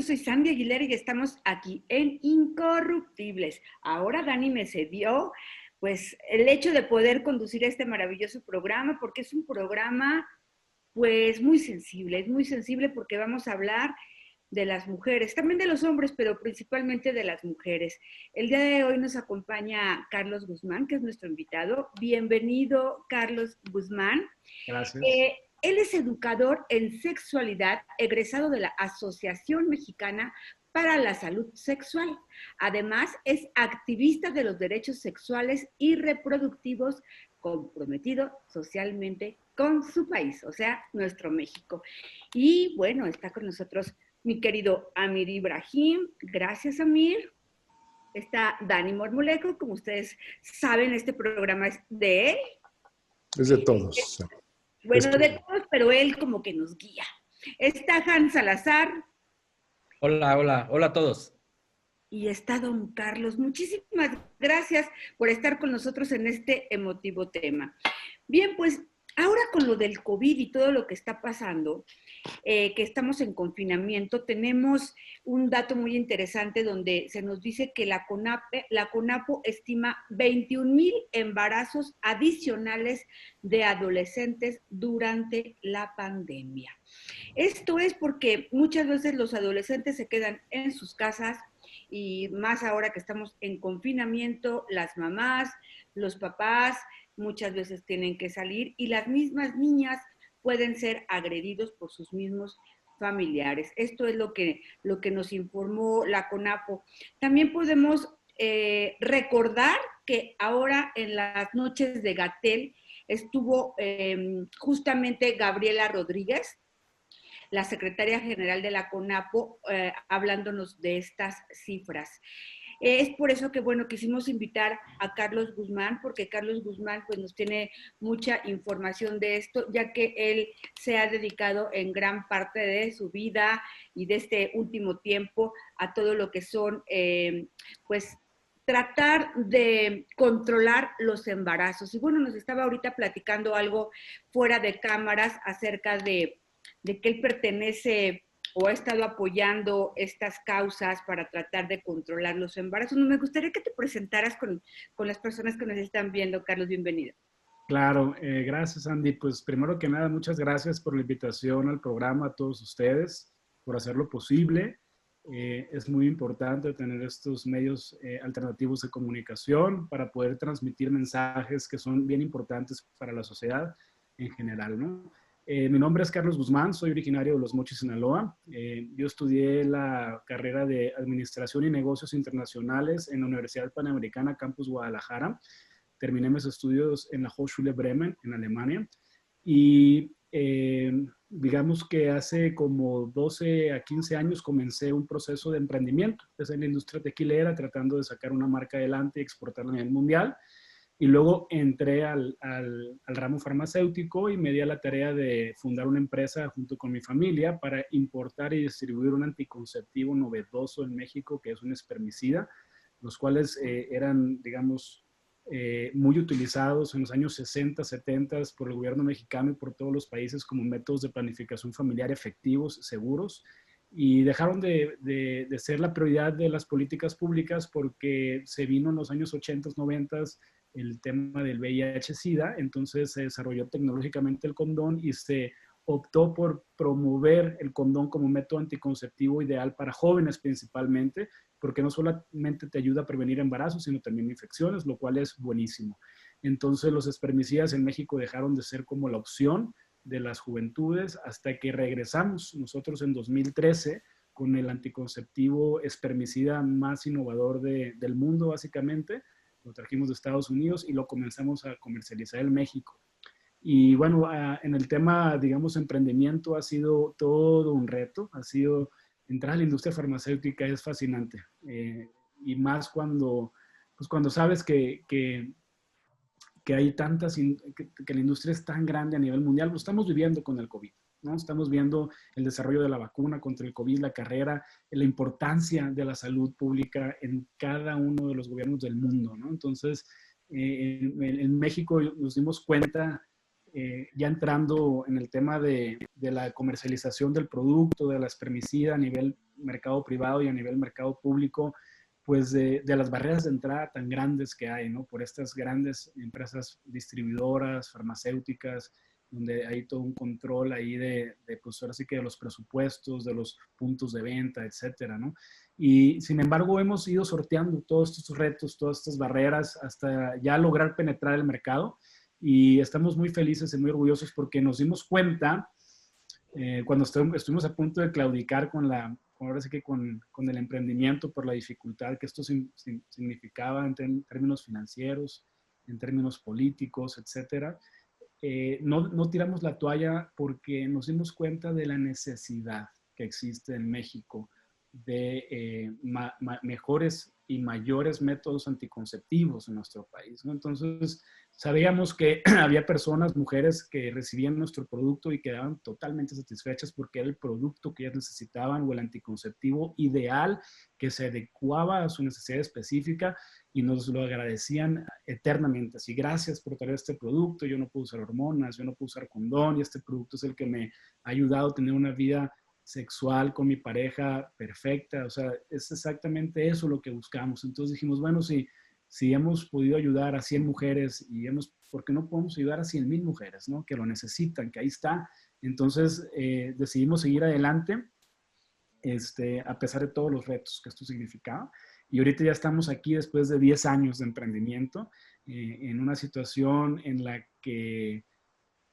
soy Sandy Aguilera y estamos aquí en Incorruptibles. Ahora Dani me cedió, pues, el hecho de poder conducir este maravilloso programa, porque es un programa, pues, muy sensible. Es muy sensible porque vamos a hablar de las mujeres, también de los hombres, pero principalmente de las mujeres. El día de hoy nos acompaña Carlos Guzmán, que es nuestro invitado. Bienvenido, Carlos Guzmán. Gracias. Él es educador en sexualidad, egresado de la Asociación Mexicana para la Salud Sexual. Además, es activista de los derechos sexuales y reproductivos, comprometido socialmente con su país, o sea, nuestro México. Y bueno, está con nosotros mi querido Amir Ibrahim. Gracias, Amir. Está Dani Mormolejo. Como ustedes saben, este programa es de él. Es de todos. Bueno, de todos, pero él como que nos guía. Está Hans Salazar. Hola a todos. Y está don Carlos. Muchísimas gracias por estar con nosotros en este emotivo tema. Bien, pues ahora con lo del COVID y todo lo que está pasando, que estamos en confinamiento, tenemos un dato muy interesante donde se nos dice que la CONAPO estima 21,000 embarazos adicionales de adolescentes durante la pandemia. Esto es porque muchas veces los adolescentes se quedan en sus casas y más ahora que estamos en confinamiento, las mamás, los papás muchas veces tienen que salir y las mismas niñas pueden ser agredidos por sus mismos familiares. Esto es lo que nos informó la CONAPO. También podemos recordar que ahora en las noches de Gatell estuvo justamente Gabriela Rodríguez, la secretaria general de la CONAPO, hablándonos de estas cifras. Es por eso que, bueno, quisimos invitar a Carlos Guzmán, porque Carlos Guzmán pues nos tiene mucha información de esto, ya que él se ha dedicado en gran parte de su vida y de este último tiempo a todo lo que son, pues, tratar de controlar los embarazos. Y bueno, nos estaba ahorita platicando algo fuera de cámaras acerca de que él pertenece o ha estado apoyando estas causas para tratar de controlar los embarazos. Me gustaría que te presentaras con las personas que nos están viendo. Carlos, bienvenido. Claro, gracias Andy. Pues primero que nada, muchas gracias por la invitación al programa, a todos ustedes, por hacerlo posible. Es muy importante tener estos medios alternativos de comunicación para poder transmitir mensajes que son bien importantes para la sociedad en general, ¿no? Mi nombre es Carlos Guzmán, soy originario de Los Mochis, Sinaloa. Yo estudié la carrera de Administración y Negocios Internacionales en la Universidad Panamericana Campus Guadalajara. Terminé mis estudios en la Hochschule Bremen, en Alemania. Y digamos que hace como 12 a 15 años comencé un proceso de emprendimiento. Empecé en la industria tequilera tratando de sacar una marca adelante y exportarla a nivel mundial. Y luego entré al ramo farmacéutico y me di a la tarea de fundar una empresa junto con mi familia para importar y distribuir un anticonceptivo novedoso en México, que es un espermicida, los cuales eran, digamos, muy utilizados en los años 60, 70 por el gobierno mexicano y por todos los países como métodos de planificación familiar efectivos, seguros, y dejaron de ser la prioridad de las políticas públicas porque se vino en los años 80, 90 el tema del VIH-Sida, entonces se desarrolló tecnológicamente el condón y se optó por promover el condón como método anticonceptivo ideal para jóvenes principalmente, porque no solamente te ayuda a prevenir embarazos, sino también infecciones, lo cual es buenísimo. Entonces los espermicidas en México dejaron de ser como la opción de las juventudes hasta que regresamos nosotros en 2013 con el anticonceptivo espermicida más innovador del mundo básicamente. Lo trajimos de Estados Unidos y lo comenzamos a comercializar en México. Y bueno, en el tema, digamos, emprendimiento ha sido todo un reto, ha sido entrar a la industria farmacéutica es fascinante. Y más cuando, pues cuando sabes que hay tantas, que la industria es tan grande a nivel mundial, lo estamos viviendo con el COVID, ¿no? Estamos viendo el desarrollo de la vacuna contra el COVID, la carrera, la importancia de la salud pública en cada uno de los gobiernos del mundo, ¿no? Entonces, en México nos dimos cuenta, ya entrando en el tema de la comercialización del producto, de la espermicida a nivel mercado privado y a nivel mercado público, pues de las barreras de entrada tan grandes que hay, ¿no? Por estas grandes empresas distribuidoras, farmacéuticas, donde hay todo un control ahí pues ahora sí que de los presupuestos, de los puntos de venta, etcétera, ¿no? Y sin embargo hemos ido sorteando todos estos retos, todas estas barreras hasta ya lograr penetrar el mercado y estamos muy felices y muy orgullosos porque nos dimos cuenta cuando estuvimos a punto de claudicar ahora sí que con el emprendimiento por la dificultad que esto significaba en términos financieros, en términos políticos, etcétera. No tiramos la toalla porque nos dimos cuenta de la necesidad que existe en México de mejores y mayores métodos anticonceptivos en nuestro país, ¿no? Entonces, sabíamos que había personas, mujeres, que recibían nuestro producto y quedaban totalmente satisfechas porque era el producto que ellas necesitaban o el anticonceptivo ideal que se adecuaba a su necesidad específica y nos lo agradecían eternamente. Así, gracias por traer este producto, yo no puedo usar hormonas, yo no puedo usar condón y este producto es el que me ha ayudado a tener una vida sexual con mi pareja perfecta. O sea, es exactamente eso lo que buscamos. Entonces dijimos, bueno, si hemos podido ayudar a 100 mujeres ¿por qué no podemos ayudar a 100,000 mujeres, ¿no? Que lo necesitan, que ahí está. Entonces decidimos seguir adelante, a pesar de todos los retos que esto significaba. Y ahorita ya estamos aquí después de 10 años de emprendimiento, en una situación en la que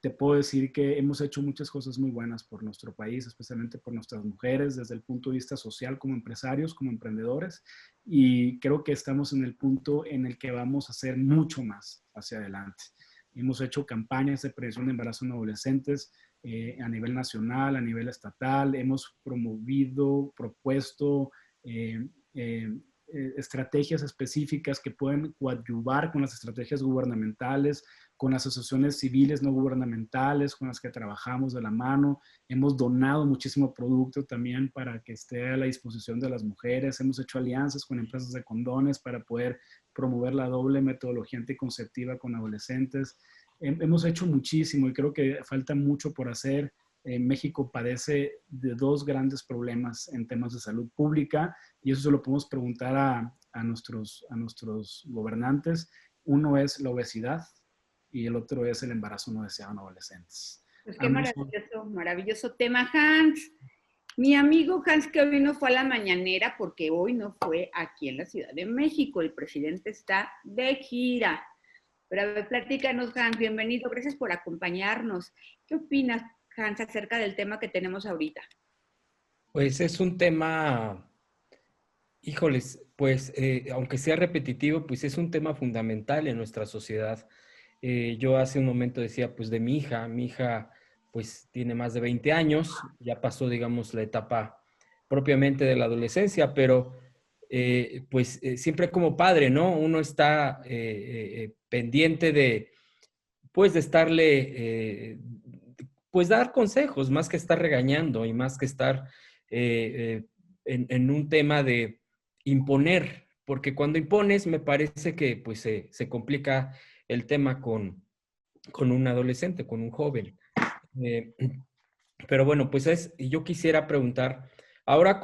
te puedo decir que hemos hecho muchas cosas muy buenas por nuestro país, especialmente por nuestras mujeres, desde el punto de vista social, como empresarios, como emprendedores, y creo que estamos en el punto en el que vamos a hacer mucho más hacia adelante. Hemos hecho campañas de prevención de embarazo en adolescentes a nivel nacional, a nivel estatal, hemos propuesto eh, eh, estrategias específicas que pueden coadyuvar con las estrategias gubernamentales, con asociaciones civiles no gubernamentales con las que trabajamos de la mano. Hemos donado muchísimo producto también para que esté a la disposición de las mujeres. Hemos hecho alianzas con empresas de condones para poder promover la doble metodología anticonceptiva con adolescentes. Hemos hecho muchísimo y creo que falta mucho por hacer. México padece de dos grandes problemas en temas de salud pública y eso se lo podemos preguntar a nuestros gobernantes. Uno es la obesidad, y el otro es el embarazo no deseado en adolescentes. Pues qué maravilloso, maravilloso tema, Hans. Mi amigo Hans, que hoy no fue a la mañanera porque hoy no fue aquí en la Ciudad de México. El presidente está de gira. Pero a ver, platícanos, Hans, bienvenido, gracias por acompañarnos. ¿Qué opinas, Hans, acerca del tema que tenemos ahorita? Pues es un tema, híjoles, pues aunque sea repetitivo, pues es un tema fundamental en nuestra sociedad. Yo hace un momento decía, pues de mi hija pues tiene más de 20 años, ya pasó, digamos, la etapa propiamente de la adolescencia, pero pues siempre como padre, ¿no? Uno está pendiente pues de estarle, pues dar consejos, más que estar regañando y más que estar en un tema de imponer, porque cuando impones me parece que pues se complica el tema con un adolescente, con un joven. Eh, pero bueno, pues yo quisiera preguntar, ahora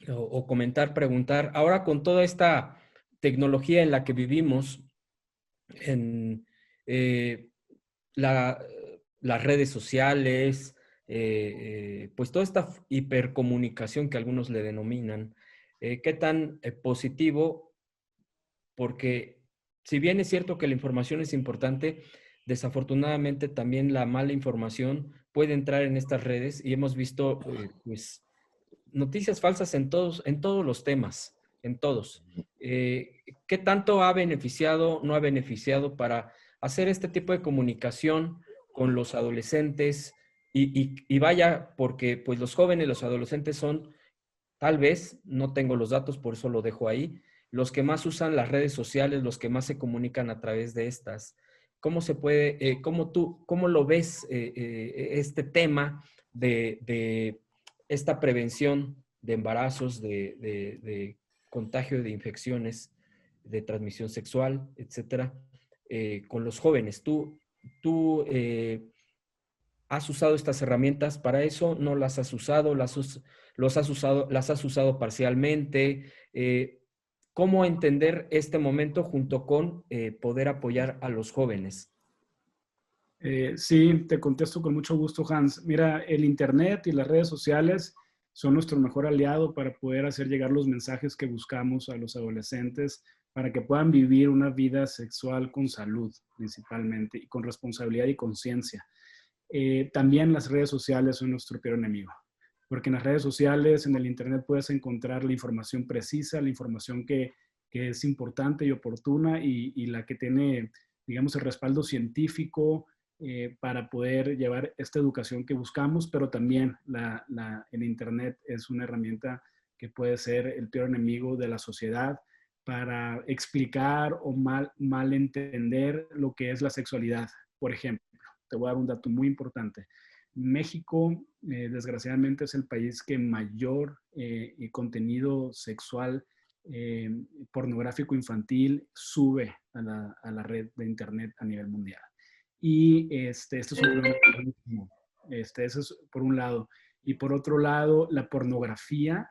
o comentar, preguntar, ahora con toda esta tecnología en la que vivimos, en la, las redes sociales, pues toda esta hipercomunicación que algunos le denominan, ¿qué tan positivo? Porque si bien es cierto que la información es importante, desafortunadamente también la mala información puede entrar en estas redes y hemos visto pues noticias falsas en todos los temas, en todos. ¿Qué tanto ha beneficiado, no ha beneficiado para hacer este tipo de comunicación con los adolescentes? Y vaya, porque pues los jóvenes, los adolescentes son, tal vez, no tengo los datos, por eso lo dejo ahí, los que más usan las redes sociales, los que más se comunican a través de estas. ¿Cómo se puede, cómo lo ves este tema de esta prevención de embarazos, de contagio de infecciones, de transmisión sexual, etcétera, con los jóvenes? Tú ¿Has usado estas herramientas para eso? ¿No las has usado? ¿Las has usado parcialmente? ¿Cómo entender este momento junto con poder apoyar a los jóvenes? Sí, te contesto con mucho gusto, Hans. Mira, el Internet y las redes sociales son nuestro mejor aliado para poder hacer llegar los mensajes que buscamos a los adolescentes para que puedan vivir una vida sexual con salud, principalmente, y con responsabilidad y conciencia. También las redes sociales son nuestro peor enemigo, porque en las redes sociales, en el Internet, puedes encontrar la información precisa, la información que es importante y oportuna y la que tiene, digamos, el respaldo científico para poder llevar esta educación que buscamos, pero también el Internet es una herramienta que puede ser el peor enemigo de la sociedad para explicar o mal entender lo que es la sexualidad. Por ejemplo, te voy a dar un dato muy importante. México, desgraciadamente, es el país que mayor contenido sexual pornográfico infantil sube a la red de Internet a nivel mundial. Y este es un problema gravísimo. Eso es por un lado. Y por otro lado, la pornografía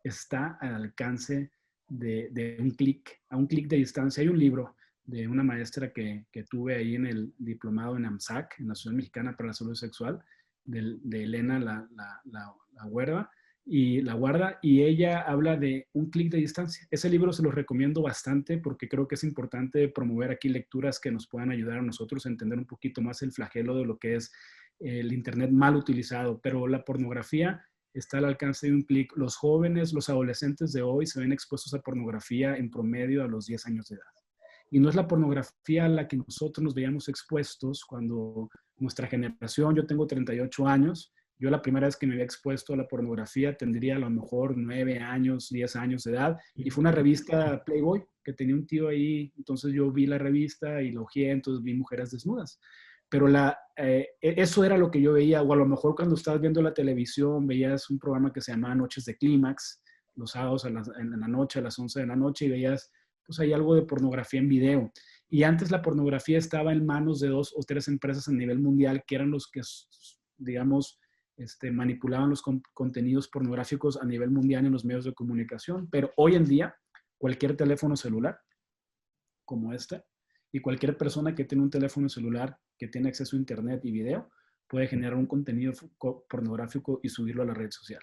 está al alcance de un clic, a un clic de distancia. Hay un libro de una maestra que tuve ahí en el diplomado en AMSAC, en la Asociación Mexicana para la Salud Sexual, de Elena la Guarda, y ella habla de un clic de distancia. Ese libro se los recomiendo bastante porque creo que es importante promover aquí lecturas que nos puedan ayudar a nosotros a entender un poquito más el flagelo de lo que es el Internet mal utilizado. Pero la pornografía está al alcance de un clic. Los jóvenes, los adolescentes de hoy se ven expuestos a pornografía en promedio a los 10 años de edad. Y no es la pornografía a la que nosotros nos veíamos expuestos cuando nuestra generación, yo tengo 38 años, yo la primera vez que me había expuesto a la pornografía tendría a lo mejor 9 años, 10 años de edad, y fue una revista Playboy que tenía un tío ahí, entonces yo vi la revista y la hojeé, entonces vi mujeres desnudas. Pero eso era lo que yo veía, o a lo mejor cuando estabas viendo la televisión veías un programa que se llamaba Noches de Clímax, los sábados en la noche, a las 11 de la noche, y veías, pues hay algo de pornografía en video. Y antes la pornografía estaba en manos de 2 o 3 empresas a nivel mundial que eran los que, digamos, manipulaban los contenidos pornográficos a nivel mundial en los medios de comunicación. Pero hoy en día, cualquier teléfono celular como este, y cualquier persona que tiene un teléfono celular que tiene acceso a internet y video, puede generar un contenido pornográfico y subirlo a la red social.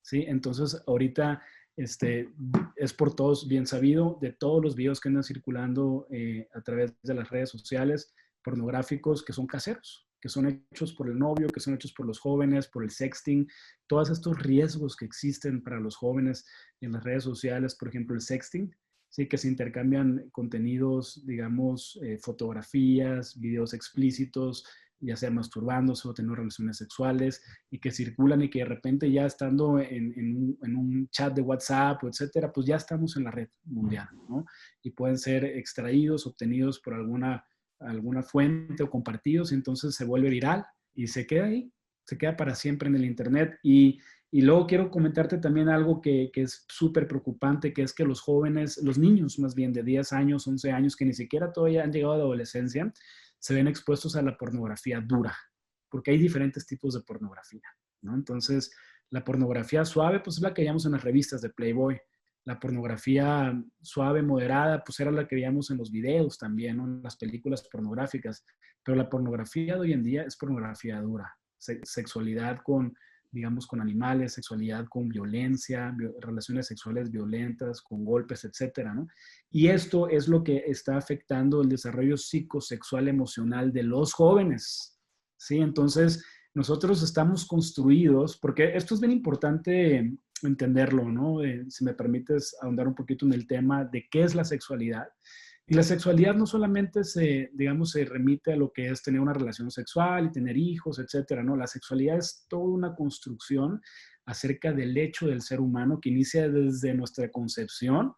¿Sí? Entonces, ahorita es por todos bien sabido de todos los videos que andan circulando a través de las redes sociales pornográficos que son caseros, que son hechos por el novio, que son hechos por los jóvenes, por el sexting, todos estos riesgos que existen para los jóvenes en las redes sociales, por ejemplo, el sexting, ¿sí? Que se intercambian contenidos, digamos, fotografías, videos explícitos, ya sea masturbándose o teniendo relaciones sexuales, y que circulan y que de repente ya estando en un chat de WhatsApp o etcétera, pues ya estamos en la red mundial, ¿no? Y pueden ser extraídos, obtenidos por alguna fuente o compartidos, y entonces se vuelve viral y se queda ahí, se queda para siempre en el Internet. Y luego quiero comentarte también algo que es súper preocupante, que es que los jóvenes, los niños más bien de 10 años, 11 años, que ni siquiera todavía han llegado a la adolescencia, se ven expuestos a la pornografía dura, porque hay diferentes tipos de pornografía, ¿no? Entonces, la pornografía suave, pues es la que veíamos en las revistas de Playboy. La pornografía suave, moderada, pues era la que veíamos en los videos también, ¿no? En las películas pornográficas. Pero la pornografía de hoy en día es pornografía dura. Sexualidad con, digamos, con animales, sexualidad con violencia, relaciones sexuales violentas, con golpes, etcétera, ¿no? Y esto es lo que está afectando el desarrollo psicosexual emocional de los jóvenes, ¿sí? Entonces, nosotros estamos construidos, porque esto es bien importante entenderlo, ¿no? Si me permites ahondar un poquito en el tema de qué es la sexualidad. Y la sexualidad no solamente digamos, se remite a lo que es tener una relación sexual y tener hijos, etcétera, ¿no? La sexualidad es toda una construcción acerca del hecho del ser humano que inicia desde nuestra concepción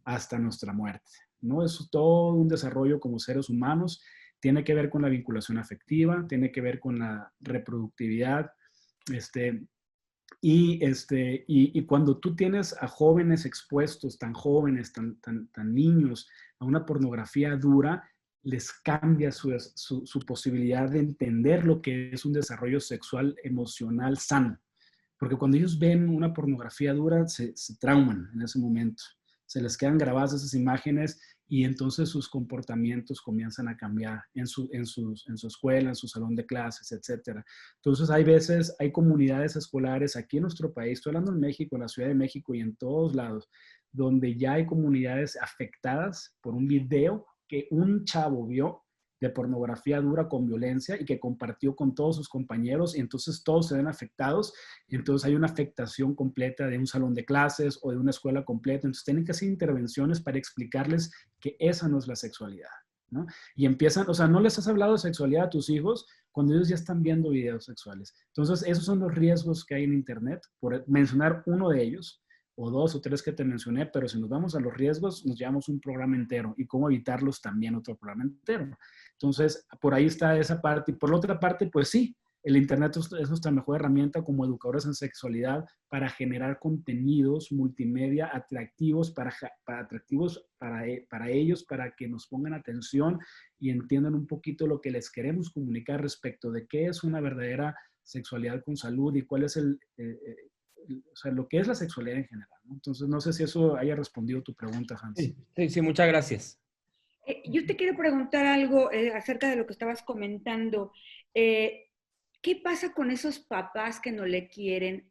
hasta nuestra muerte, ¿no? Es todo un desarrollo como seres humanos, tiene que ver con la vinculación afectiva, tiene que ver con la reproductividad, y cuando tú tienes a jóvenes expuestos, tan jóvenes, tan niños, a una pornografía dura, les cambia su posibilidad de entender lo que es un desarrollo sexual emocional sano. Porque cuando ellos ven una pornografía dura, se trauman en ese momento. Se les quedan grabadas esas imágenes y entonces sus comportamientos comienzan a cambiar en su escuela, en su salón de clases, etcétera. Entonces hay comunidades escolares aquí en nuestro país, estoy hablando en México, en la Ciudad de México y en todos lados, donde ya hay comunidades afectadas por un video que un chavo vio de pornografía dura con violencia y que compartió con todos sus compañeros, y entonces todos se ven afectados, y entonces hay una afectación completa de un salón de clases o de una escuela completa. Entonces tienen que hacer intervenciones para explicarles que esa no es la sexualidad, ¿no? Y empiezan, o sea, no les has hablado de sexualidad a tus hijos cuando ellos ya están viendo videos sexuales. Entonces esos son los riesgos que hay en Internet, por mencionar uno de ellos, o dos o tres que te mencioné, pero si nos vamos a los riesgos, nos llevamos un programa entero, y cómo evitarlos también otro programa entero. Entonces, por ahí está esa parte. Y por la otra parte, pues sí, el Internet es nuestra mejor herramienta como educadores en sexualidad para generar contenidos multimedia atractivos para ellos, para que nos pongan atención y entiendan un poquito lo que les queremos comunicar respecto de qué es una verdadera sexualidad con salud y cuál es o sea, lo que es la sexualidad en general, ¿no? Entonces, no sé si eso haya respondido tu pregunta, Hans. Sí, muchas gracias. Yo te quiero preguntar algo acerca de lo que estabas comentando. ¿Qué pasa con esos papás que no le quieren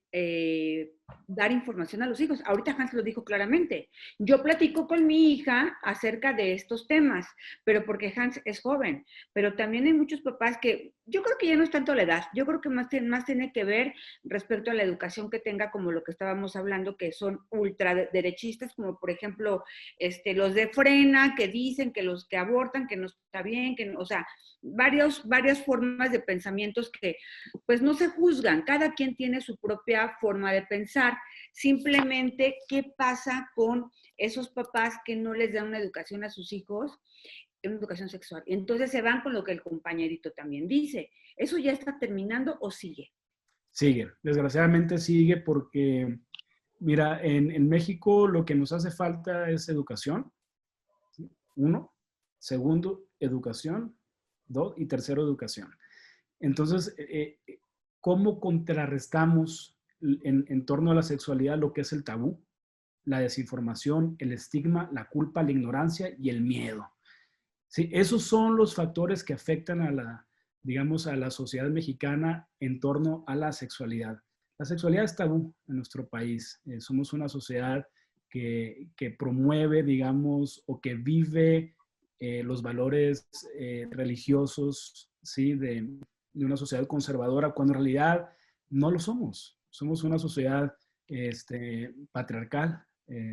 dar información a los hijos? Ahorita Hans lo dijo claramente. Yo platico con mi hija acerca de estos temas, pero porque Hans es joven. Pero también hay muchos papás que, yo creo que ya no es tanto la edad, yo creo que más tiene que ver respecto a la educación que tenga, como lo que estábamos hablando, que son ultraderechistas, como por ejemplo los de Frena, que dicen que los que abortan, que no está bien, que no, o sea, varias formas de pensamientos que pues no se juzgan, cada quien tiene su propia forma de pensar. Simplemente, ¿qué pasa con esos papás que no les dan una educación a sus hijos, una educación sexual? Entonces se van con lo que el compañerito también dice. ¿Eso ya está terminando o sigue? Sigue, desgraciadamente sigue porque, mira, en México lo que nos hace falta es educación, ¿sí? Uno, segundo, educación, dos, y tercero, educación. Entonces, ¿cómo contrarrestamos en torno a la sexualidad lo que es el tabú, la desinformación, el estigma, la culpa, la ignorancia y el miedo? Sí, esos son los factores que afectan digamos, a la sociedad mexicana en torno a la sexualidad. La sexualidad es tabú en nuestro país. Somos una sociedad que promueve, digamos, o que vive los valores religiosos, ¿sí? De una sociedad conservadora, cuando en realidad no lo somos. Somos una sociedad patriarcal,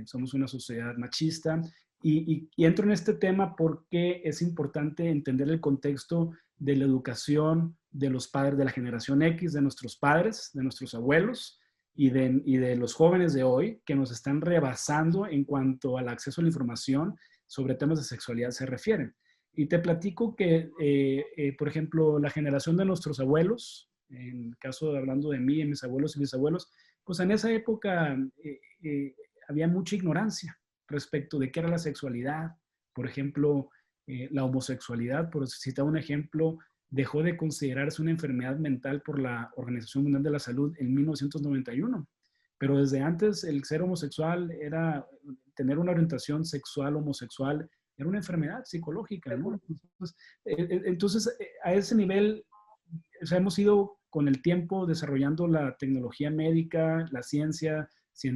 somos una sociedad machista, y entro en este tema porque es importante entender el contexto de la educación de los padres de la generación X, de nuestros padres, de nuestros abuelos y de los jóvenes de hoy, que nos están rebasando en cuanto al acceso a la información sobre temas de sexualidad se refieren. Y te platico que, por ejemplo, la generación de nuestros abuelos, en el caso de hablando de mí, mis abuelos y mis abuelos, pues en esa época había mucha ignorancia respecto de qué era la sexualidad. Por ejemplo, la homosexualidad, por citar un ejemplo, dejó de considerarse una enfermedad mental por la Organización Mundial de la Salud en 1991. Pero desde antes el ser homosexual era, tener una orientación sexual homosexual, era una enfermedad psicológica, ¿no? Entonces, a ese nivel, o sea, hemos ido con el tiempo desarrollando la tecnología médica, la ciencia,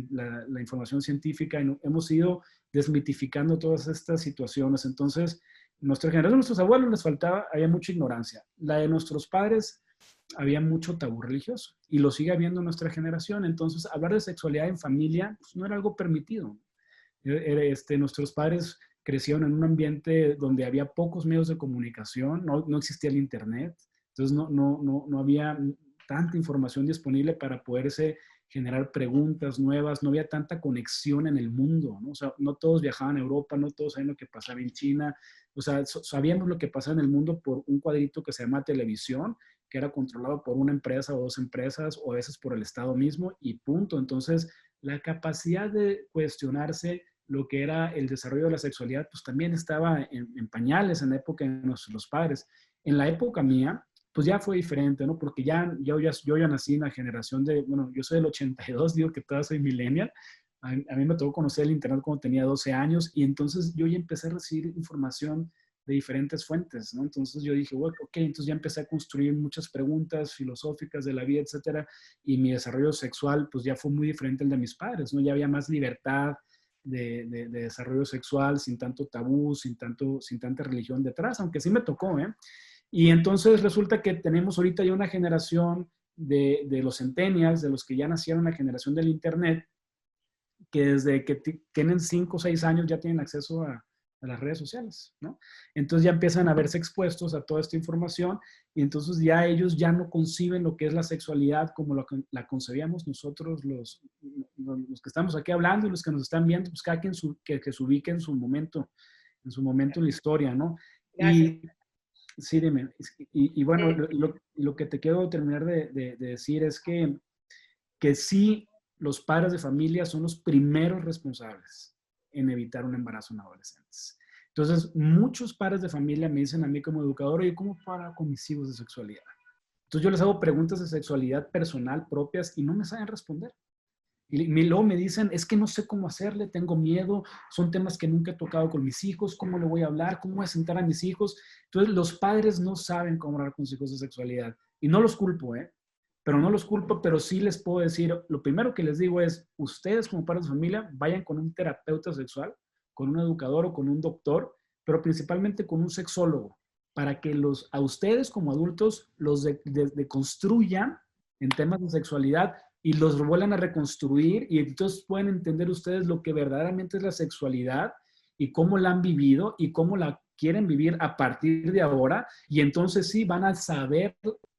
la información científica, y hemos ido desmitificando todas estas situaciones. Entonces, nuestra generación, nuestros abuelos les faltaba, había mucha ignorancia. La de nuestros padres, había mucho tabú religioso, y lo sigue habiendo nuestra generación. Entonces, hablar de sexualidad en familia pues, no era algo permitido. Nuestros padres crecieron en un ambiente donde había pocos medios de comunicación, no existía el internet, entonces no había tanta información disponible para poderse generar preguntas nuevas, no había tanta conexión en el mundo, ¿no? O sea, no todos viajaban a Europa, no todos sabían lo que pasaba en China, o sea, sabíamos lo que pasaba en el mundo por un cuadrito que se llama televisión, que era controlado por una empresa o dos empresas, o a veces por el Estado mismo, y punto. Entonces, la capacidad de cuestionarse lo que era el desarrollo de la sexualidad, pues también estaba en pañales en la época de los padres. En la época mía, pues ya fue diferente, ¿no? Porque yo ya nací en la generación de, bueno, yo soy del 82, digo que todavía soy millennial. A mí me tocó conocer el Internet cuando tenía 12 años y entonces yo ya empecé a recibir información de diferentes fuentes, ¿no? Entonces yo dije, bueno, ok, entonces ya empecé a construir muchas preguntas filosóficas de la vida, etcétera, y mi desarrollo sexual pues ya fue muy diferente al de mis padres, ¿no? Ya había más libertad de desarrollo sexual, sin tanto tabú, sin tanta religión detrás, aunque sí me tocó, ¿eh? Y entonces resulta que tenemos ahorita ya una generación de los centennials, de los que ya nacieron la generación del Internet, que desde que tienen 5 o 6 años ya tienen acceso a las redes sociales, ¿no? Entonces ya empiezan a verse expuestos a toda esta información y entonces ya ellos ya no conciben lo que es la sexualidad como la concebíamos nosotros los que estamos aquí hablando y los que nos están viendo, pues cada quien que se ubique en su momento en la historia, ¿no? Gracias. Y sí, dime. Y bueno, lo que te quiero terminar de decir es que sí, los padres de familia son los primeros responsables en evitar un embarazo en adolescentes. Entonces, muchos padres de familia me dicen a mí como educador, oye, ¿cómo para con mis hijos de sexualidad? Entonces, yo les hago preguntas de sexualidad personal propias y no me saben responder. Y luego me dicen, es que no sé cómo hacerle, tengo miedo, son temas que nunca he tocado con mis hijos, ¿cómo le voy a hablar? ¿Cómo voy a sentar a mis hijos? Entonces, los padres no saben cómo hablar con sus hijos de sexualidad. Y no los culpo, ¿eh? Pero no los culpo, pero sí les puedo decir, lo primero que les digo es, ustedes como padres de familia, vayan con un terapeuta sexual, con un educador o con un doctor, pero principalmente con un sexólogo, para que a ustedes como adultos los deconstruyan en temas de sexualidad y los vuelvan a reconstruir y entonces pueden entender ustedes lo que verdaderamente es la sexualidad y cómo la han vivido y cómo la quieren vivir a partir de ahora y entonces sí van a saber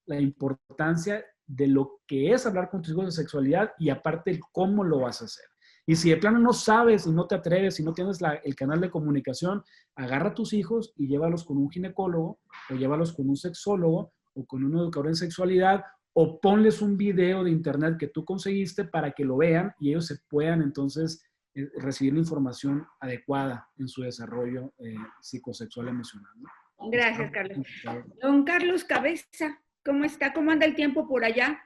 la importancia de lo que es hablar con tus hijos de sexualidad y aparte el cómo lo vas a hacer. Y si de plano no sabes y no te atreves y no tienes el canal de comunicación, agarra a tus hijos y llévalos con un ginecólogo o llévalos con un sexólogo o con un educador en sexualidad o ponles un video de internet que tú conseguiste para que lo vean y ellos se puedan entonces recibir la información adecuada en su desarrollo psicosexual emocional, ¿no? Gracias, Carlos. Don Carlos Cabeza, ¿cómo está? ¿Cómo anda el tiempo por allá?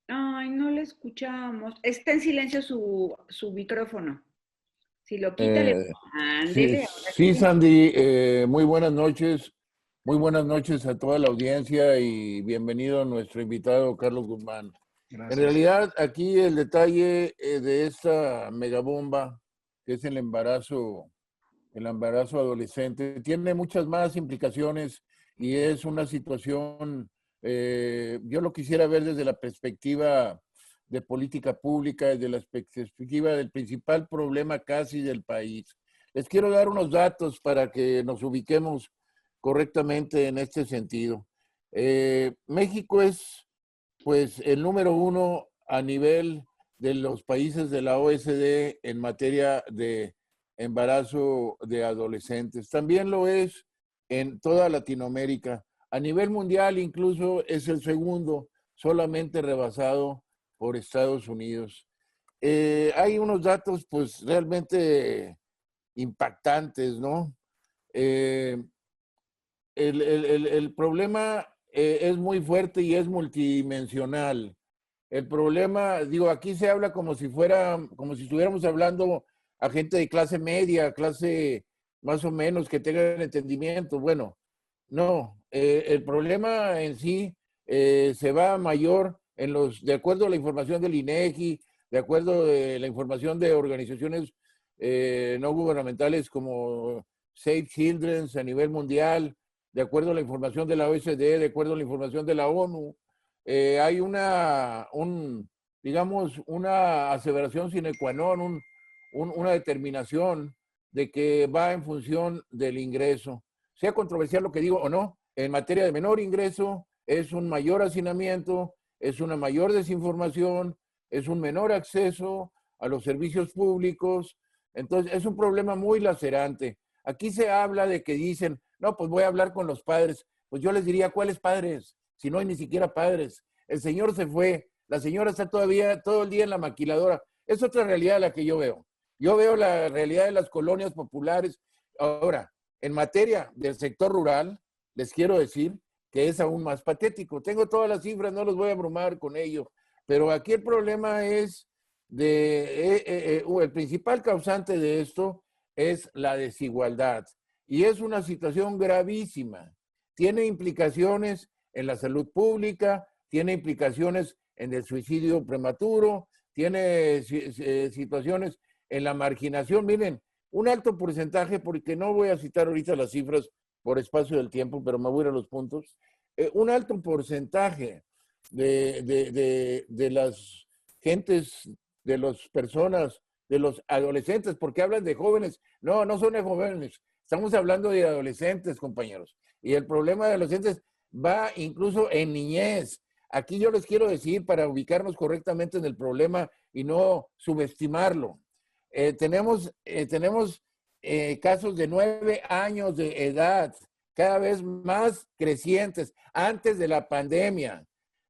Ay, no le escuchamos. Está en silencio su micrófono. Si lo quita, ándele. Sí, Sandy, muy buenas noches. Muy buenas noches a toda la audiencia y bienvenido a nuestro invitado Carlos Guzmán. Gracias. En realidad, aquí el detalle de esta megabomba, que es el embarazo adolescente, tiene muchas más implicaciones y es una situación, yo lo quisiera ver desde la perspectiva de política pública, desde la perspectiva del principal problema casi del país. Les quiero dar unos datos para que nos ubiquemos correctamente en este sentido. México es, pues, el número 1 a nivel de los países de la OSD en materia de embarazo de adolescentes. También lo es en toda Latinoamérica. A nivel mundial incluso es el segundo, solamente rebasado por Estados Unidos. Hay unos datos pues realmente impactantes, ¿no? El problema es muy fuerte y es multidimensional. El problema, digo, aquí se habla como si estuviéramos hablando a gente de clase media, clase más o menos que tengan entendimiento. Bueno, no, el problema en sí se va a mayor de acuerdo a la información del INEGI, de acuerdo a la información de organizaciones no gubernamentales como Save Children a nivel mundial, de acuerdo a la información de la OSD, de acuerdo a la información de la ONU. Hay digamos, una aseveración sine qua non, una determinación de que va en función del ingreso. Sea controversial lo que digo o no, en materia de menor ingreso es un mayor hacinamiento, es una mayor desinformación, es un menor acceso a los servicios públicos. Entonces, es un problema muy lacerante. Aquí se habla de que dicen, no, pues voy a hablar con los padres. Pues yo les diría, ¿cuáles padres? Si no hay ni siquiera padres. El señor se fue, la señora está todavía todo el día en la maquiladora. Es otra realidad la que yo veo. Yo veo la realidad de las colonias populares. Ahora, en materia del sector rural, les quiero decir que es aún más patético. Tengo todas las cifras, no los voy a abrumar con ello, pero aquí el problema es el principal causante de esto es la desigualdad. Y es una situación gravísima. Tiene implicaciones en la salud pública, tiene implicaciones en el suicidio prematuro, tiene situaciones en la marginación. Miren, un alto porcentaje, porque no voy a citar ahorita las cifras por espacio del tiempo, pero me voy a ir a los puntos, un alto porcentaje de las gentes, de las personas, de los adolescentes, porque hablan de jóvenes. No, no son de jóvenes, estamos hablando de adolescentes, compañeros. Y el problema de adolescentes va incluso en niñez. Aquí yo les quiero decir, para ubicarnos correctamente en el problema y no subestimarlo, tenemos casos de 9 años de edad, cada vez más crecientes, antes de la pandemia.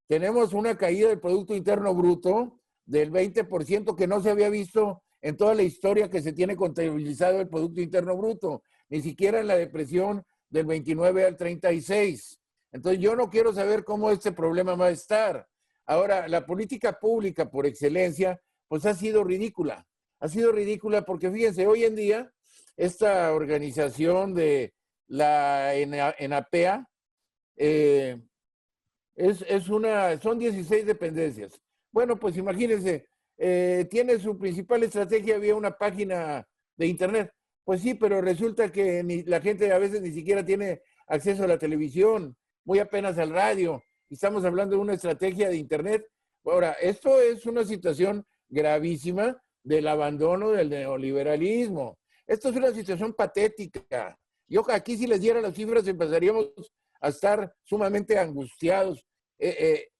Tenemos una caída del Producto Interno Bruto del 20% que no se había visto en toda la historia que se tiene contabilizado el Producto Interno Bruto, ni siquiera en la depresión del 29 al 36. Entonces yo no quiero saber cómo este problema va a estar. Ahora, la política pública por excelencia, pues ha sido ridícula. Ha sido ridícula porque fíjense, hoy en día, esta organización de la ENAPEA, son 16 dependencias. Bueno, pues imagínense, tiene su principal estrategia vía una página de internet. Pues sí, pero resulta que la gente a veces ni siquiera tiene acceso a la televisión, muy apenas al radio. Y estamos hablando de una estrategia de internet. Ahora, esto es una situación gravísima del abandono del neoliberalismo. Esto es una situación patética. Yo aquí si les diera las cifras empezaríamos a estar sumamente angustiados.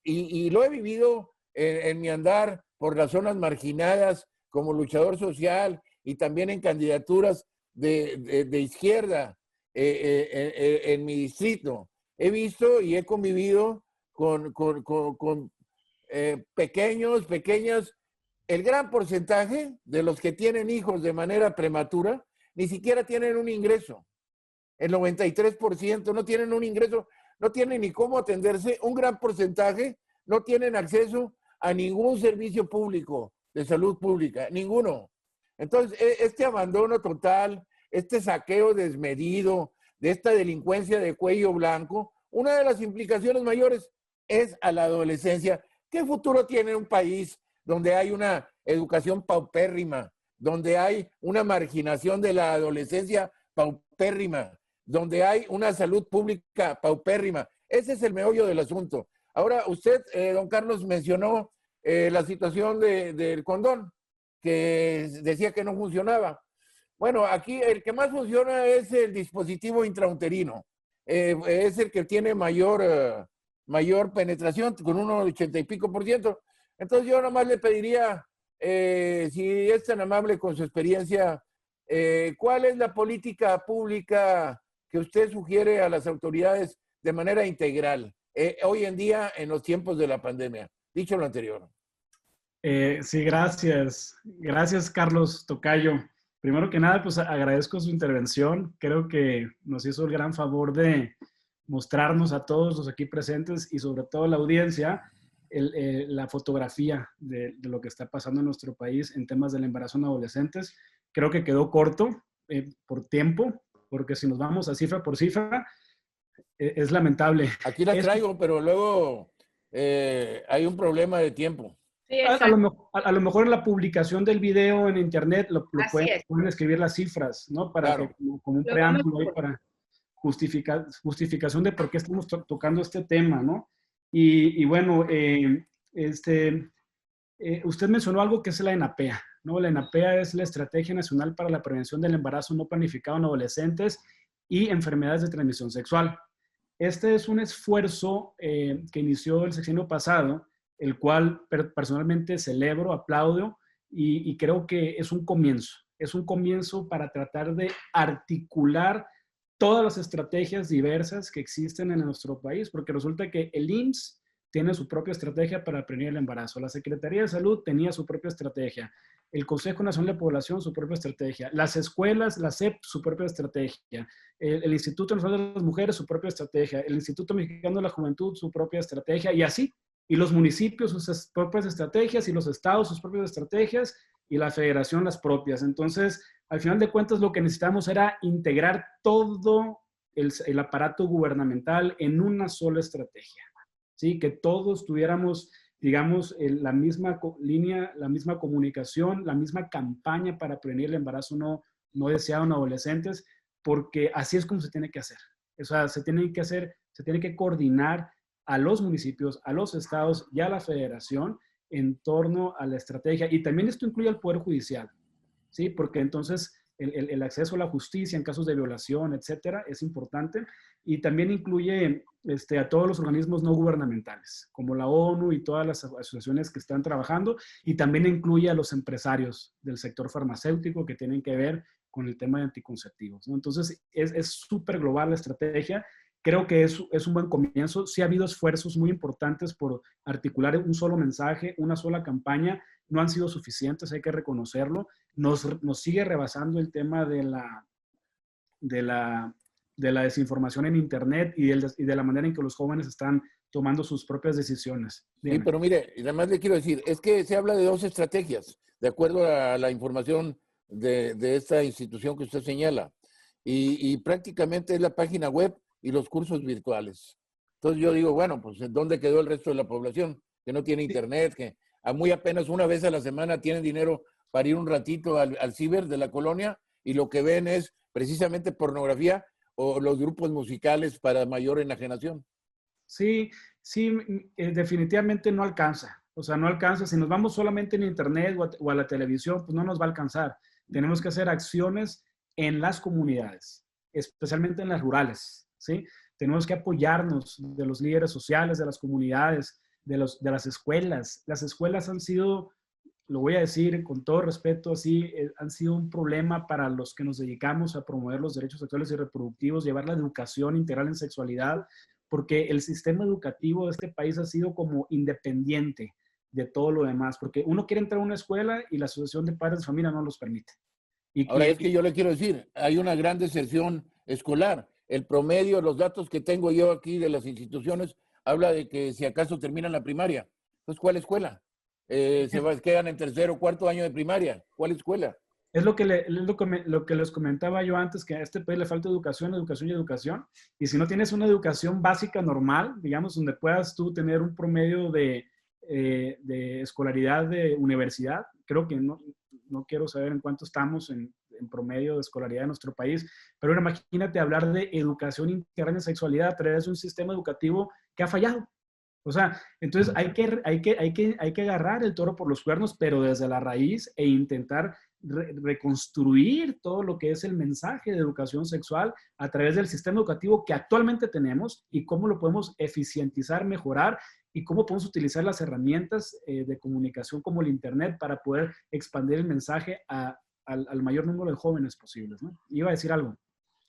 Y lo he vivido en mi andar por las zonas marginadas como luchador social y también en candidaturas de izquierda en mi distrito. He visto y he convivido con pequeñas. El gran porcentaje de los que tienen hijos de manera prematura ni siquiera tienen un ingreso. El 93% no tienen un ingreso, no tienen ni cómo atenderse. Un gran porcentaje no tienen acceso a ningún servicio público de salud pública, ninguno. Entonces, este abandono total, este saqueo desmedido, de esta delincuencia de cuello blanco, una de las implicaciones mayores es a la adolescencia. ¿Qué futuro tiene un país donde hay una educación paupérrima, donde hay una marginación de la adolescencia paupérrima, donde hay una salud pública paupérrima? Ese es el meollo del asunto. Ahora, usted, don Carlos, mencionó la situación del condón, que decía que no funcionaba. Bueno, aquí el que más funciona es el dispositivo intrauterino. Es el que tiene mayor penetración, con un 80 y pico %. Entonces yo nomás le pediría, si es tan amable con su experiencia, ¿cuál es la política pública que usted sugiere a las autoridades de manera integral hoy en día en los tiempos de la pandemia? Dicho lo anterior. Sí, gracias. Gracias, Carlos Tocayo. Primero que nada, pues agradezco su intervención. Creo que nos hizo el gran favor de mostrarnos a todos los aquí presentes y sobre todo a la audiencia la fotografía de lo que está pasando en nuestro país en temas del embarazo en adolescentes. Creo que quedó corto por tiempo, porque si nos vamos a cifra por cifra, es lamentable. Aquí las traigo, pero luego hay un problema de tiempo. Sí, a lo mejor en la publicación del video en internet pueden escribir las cifras, ¿no? Para claro, que, como un preámbulo ahí para justificación de por qué estamos tocando este tema, ¿no? Y bueno, usted mencionó algo que es la ENAPEA, ¿no? La ENAPEA es la Estrategia Nacional para la Prevención del Embarazo No Planificado en Adolescentes y Enfermedades de Transmisión Sexual. Este es un esfuerzo que inició el sexenio pasado, el cual personalmente celebro, aplaudo y creo que es un comienzo para tratar de articular todas las estrategias diversas que existen en nuestro país, porque resulta que el IMSS tiene su propia estrategia para prevenir el embarazo. La Secretaría de Salud tenía su propia estrategia. El Consejo Nacional de Población, su propia estrategia. Las escuelas, la SEP, su propia estrategia. El Instituto Nacional de las Mujeres, su propia estrategia. El Instituto Mexicano de la Juventud, su propia estrategia. Y así. Y los municipios, sus propias estrategias. Y los estados, sus propias estrategias. Y la federación, las propias. Entonces, al final de cuentas, lo que necesitamos era integrar todo el aparato gubernamental en una sola estrategia. ¿Sí? Que todos tuviéramos, digamos, la misma línea, la misma comunicación, la misma campaña para prevenir el embarazo no deseado en adolescentes, porque así es como se tiene que hacer. O sea, se tiene que coordinar a los municipios, a los estados y a la federación en torno a la estrategia. Y también esto incluye al Poder Judicial, ¿sí? Porque entonces el acceso a la justicia en casos de violación, etcétera, es importante. Y también incluye a todos los organismos no gubernamentales, como la ONU y todas las asociaciones que están trabajando, y también incluye a los empresarios del sector farmacéutico que tienen que ver con el tema de anticonceptivos, ¿no? Entonces, es súper global la estrategia. Creo que es un buen comienzo. Sí ha habido esfuerzos muy importantes por articular un solo mensaje, una sola campaña. No han sido suficientes, hay que reconocerlo. Nos sigue rebasando el tema de la desinformación en Internet y de la manera en que los jóvenes están tomando sus propias decisiones. Sí, pero mire, además le quiero decir, es que se habla de dos estrategias, de acuerdo a la información de esta institución que usted señala. Y prácticamente es la página web y los cursos virtuales. Entonces yo digo, bueno, pues ¿en dónde quedó el resto de la población? Que no tiene Internet, que a muy apenas una vez a la semana tienen dinero para ir un ratito al ciber de la colonia y lo que ven es precisamente pornografía o los grupos musicales para mayor enajenación. Sí, sí, definitivamente no alcanza. O sea, no alcanza. Si nos vamos solamente en Internet o a la televisión, pues no nos va a alcanzar. Tenemos que hacer acciones en las comunidades, especialmente en las rurales, ¿sí? Tenemos que apoyarnos de los líderes sociales, de las comunidades, de las escuelas. Las escuelas han sido, lo voy a decir con todo respeto, así, han sido un problema para los que nos dedicamos a promover los derechos sexuales y reproductivos, llevar la educación integral en sexualidad, porque el sistema educativo de este país ha sido como independiente de todo lo demás, porque uno quiere entrar a una escuela y la Asociación de Padres de Familia no los permite. Ahora, es que yo le quiero decir, hay una gran deserción escolar. El promedio, los datos que tengo yo aquí de las instituciones, habla de que si acaso terminan la primaria. Entonces, ¿cuál escuela? Quedan en tercer o cuarto año de primaria. ¿Cuál escuela? Es lo que les comentaba yo antes, que a este país le falta educación, educación y educación. Y si no tienes una educación básica normal, digamos, donde puedas tú tener un promedio de escolaridad de universidad, creo que no quiero saber en cuánto estamos en promedio de escolaridad en nuestro país, pero imagínate hablar de educación integral en sexualidad a través de un sistema educativo que ha fallado. O sea, entonces hay que agarrar el toro por los cuernos, pero desde la raíz e intentar reconstruir todo lo que es el mensaje de educación sexual a través del sistema educativo que actualmente tenemos y cómo lo podemos eficientizar, mejorar y cómo podemos utilizar las herramientas de comunicación como el Internet para poder expandir el mensaje al mayor número de jóvenes posibles, ¿no? Iba a decir algo.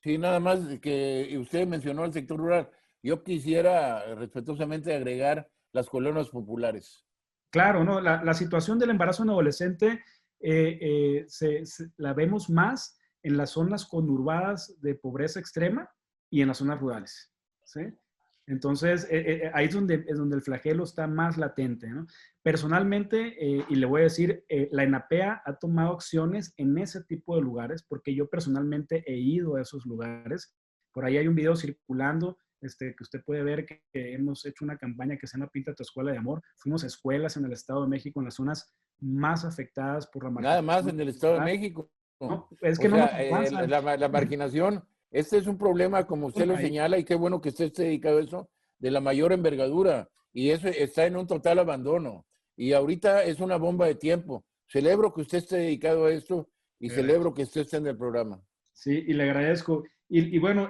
Sí, nada más que usted mencionó el sector rural. Yo quisiera respetuosamente agregar las colonias populares. Claro, ¿no? La situación del embarazo en adolescente la vemos más en las zonas conurbadas de pobreza extrema y en las zonas rurales, ¿sí? Entonces, ahí es donde el flagelo está más latente, ¿no? Personalmente, y le voy a decir, la ENAPEA ha tomado acciones en ese tipo de lugares, porque yo personalmente he ido a esos lugares. Por ahí hay un video circulando que usted puede ver que hemos hecho una campaña que se llama Pinta tu escuela de amor. Fuimos a escuelas en el Estado de México, en las zonas más afectadas por la marginación. Nada más en el Estado de México. No, es que la marginación, este es un problema, como usted lo señala, y qué bueno que usted esté dedicado a eso, de la mayor envergadura, y eso está en un total abandono. Y ahorita es una bomba de tiempo. Celebro que usted esté dedicado a esto y celebro que usted esté en el programa. Sí, y le agradezco. Y bueno,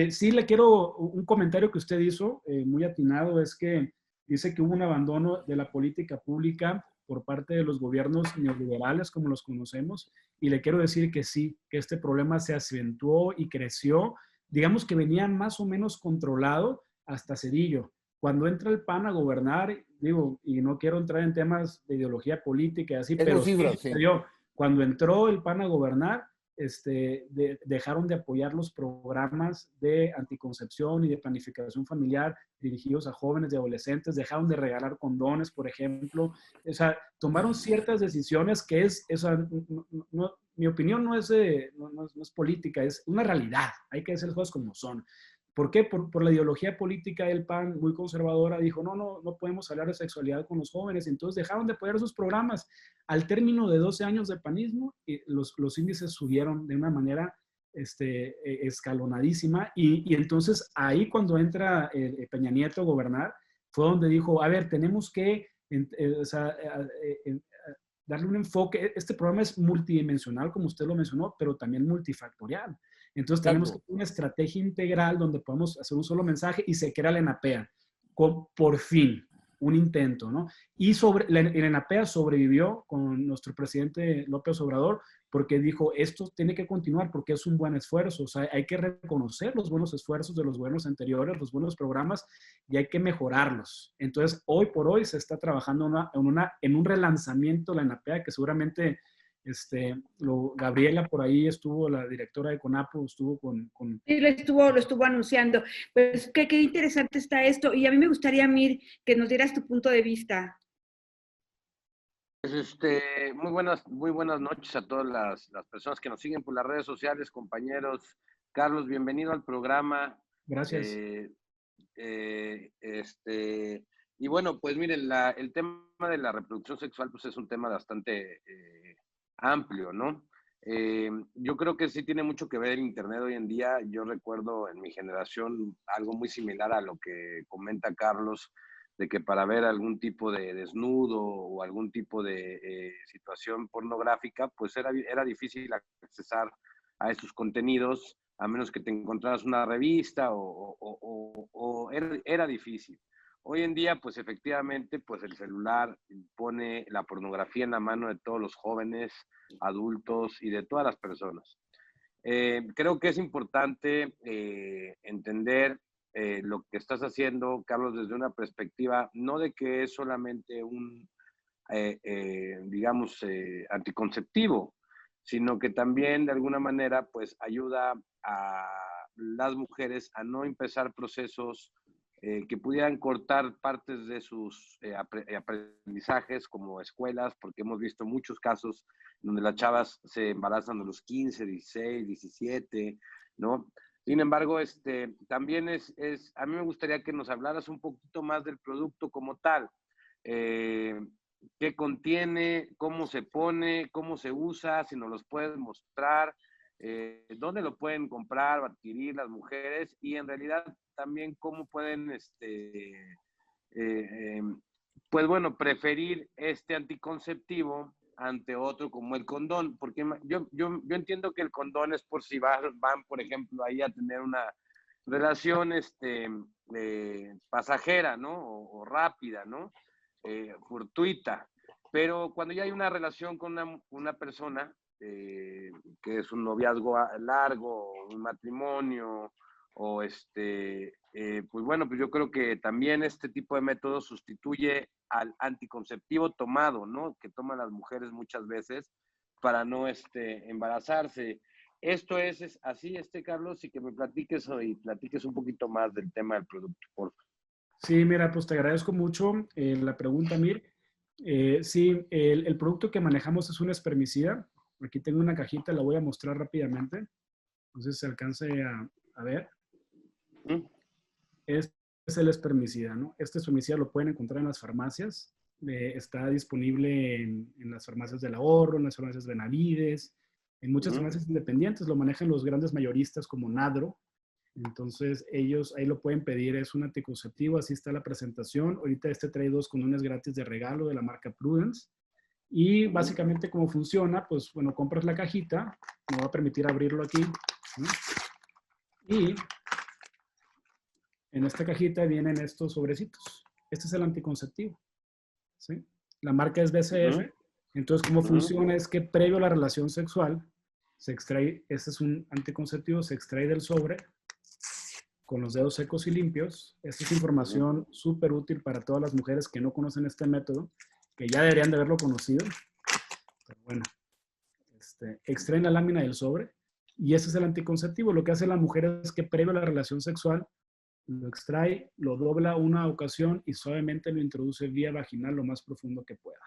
sí le quiero, un comentario que usted hizo, muy atinado, es que dice que hubo un abandono de la política pública por parte de los gobiernos neoliberales, como los conocemos, y le quiero decir que sí, que este problema se acentuó y creció, digamos que venía más o menos controlado hasta Cedillo, cuando entra el PAN a gobernar, digo, y no quiero entrar en temas de ideología política y así, Tengo pero cifras, sí, sí. cuando entró el PAN a gobernar, dejaron de apoyar los programas de anticoncepción y de planificación familiar dirigidos a jóvenes y adolescentes, dejaron de regalar condones, por ejemplo. O sea, tomaron ciertas decisiones que mi opinión no es política, es una realidad. Hay que hacer las cosas como son. ¿Por qué? Por la ideología política del PAN, muy conservadora, dijo, no podemos hablar de sexualidad con los jóvenes. Entonces dejaron de apoyar esos programas. Al término de 12 años de panismo, los índices subieron de una manera escalonadísima. Y entonces ahí cuando entra Peña Nieto a gobernar, fue donde dijo, a ver, tenemos que darle un enfoque. Este programa es multidimensional, como usted lo mencionó, pero también multifactorial. Entonces tenemos que tener una estrategia integral donde podemos hacer un solo mensaje y se crea la ENAPEA, por fin, un intento, ¿no? Y la ENAPEA sobrevivió con nuestro presidente López Obrador porque dijo, esto tiene que continuar porque es un buen esfuerzo, o sea, hay que reconocer los buenos esfuerzos de los gobiernos anteriores, los buenos programas, y hay que mejorarlos. Entonces, hoy por hoy se está trabajando en un relanzamiento de la ENAPEA que seguramente Gabriela por ahí estuvo, la directora de CONAPO, estuvo con... Sí, lo estuvo anunciando. Pues qué interesante está esto. Y a mí me gustaría, Mir, que nos dieras tu punto de vista. Pues muy buenas noches a todas las personas que nos siguen por las redes sociales, compañeros. Carlos, bienvenido al programa. Gracias. Y bueno, pues miren, el tema de la reproducción sexual pues es un tema bastante amplio, ¿no? Yo creo que sí tiene mucho que ver el Internet hoy en día. Yo recuerdo en mi generación algo muy similar a lo que comenta Carlos, de que para ver algún tipo de desnudo o algún tipo de situación pornográfica, pues era difícil accesar a esos contenidos, a menos que te encontraras una revista o era difícil. Hoy en día, pues efectivamente, pues el celular pone la pornografía en la mano de todos los jóvenes, adultos y de todas las personas. Creo que es importante entender lo que estás haciendo, Carlos, desde una perspectiva, no de que es solamente un, anticonceptivo, sino que también de alguna manera pues ayuda a las mujeres a no empezar procesos que pudieran cortar partes de sus aprendizajes como escuelas, porque hemos visto muchos casos donde las chavas se embarazan a los 15, 16, 17, ¿no? Sin embargo, también a mí me gustaría que nos hablaras un poquito más del producto como tal. ¿Qué contiene? ¿Cómo se pone? ¿Cómo se usa? Si nos los puedes mostrar. ¿Dónde lo pueden comprar o adquirir las mujeres? Y en realidad también cómo pueden, pues bueno, preferir este anticonceptivo ante otro como el condón, porque yo entiendo que el condón es por si van por ejemplo, ahí a tener una relación pasajera, ¿no? O rápida, ¿no? Fortuita. Pero cuando ya hay una relación con una persona, que es un noviazgo largo, un matrimonio, o pues bueno, pues yo creo que también este tipo de método sustituye al anticonceptivo tomado, ¿no? Que toman las mujeres muchas veces para no embarazarse. Esto es así, Carlos, y que me platiques un poquito más del tema del producto, por favor. Sí, mira, pues te agradezco mucho la pregunta, Mir. Sí, el producto que manejamos es un espermicida. Aquí tengo una cajita, la voy a mostrar rápidamente. Entonces se alcance a ver. Este es el espermicida, ¿no? Este espermicida lo pueden encontrar en las farmacias. Está disponible en las farmacias del ahorro, en las farmacias Benavides, en muchas farmacias independientes. Lo manejan los grandes mayoristas como Nadro. Entonces, ellos ahí lo pueden pedir. Es un anticonceptivo, así está la presentación. Ahorita trae 2 condones gratis de regalo de la marca Prudence. Y básicamente cómo funciona, pues bueno, compras la cajita. Me va a permitir abrirlo aquí, ¿no? Y en esta cajita vienen estos sobrecitos. Este es el anticonceptivo, ¿sí? La marca es BCF. Entonces, cómo funciona es que previo a la relación sexual, se extrae, este es un anticonceptivo, se extrae del sobre, con los dedos secos y limpios. Esta es información súper útil para todas las mujeres que no conocen este método, que ya deberían de haberlo conocido. Pero bueno, extraen la lámina del sobre y ese es el anticonceptivo. Lo que hace la mujer es que previo a la relación sexual lo extrae, lo dobla una ocasión y suavemente lo introduce vía vaginal lo más profundo que pueda.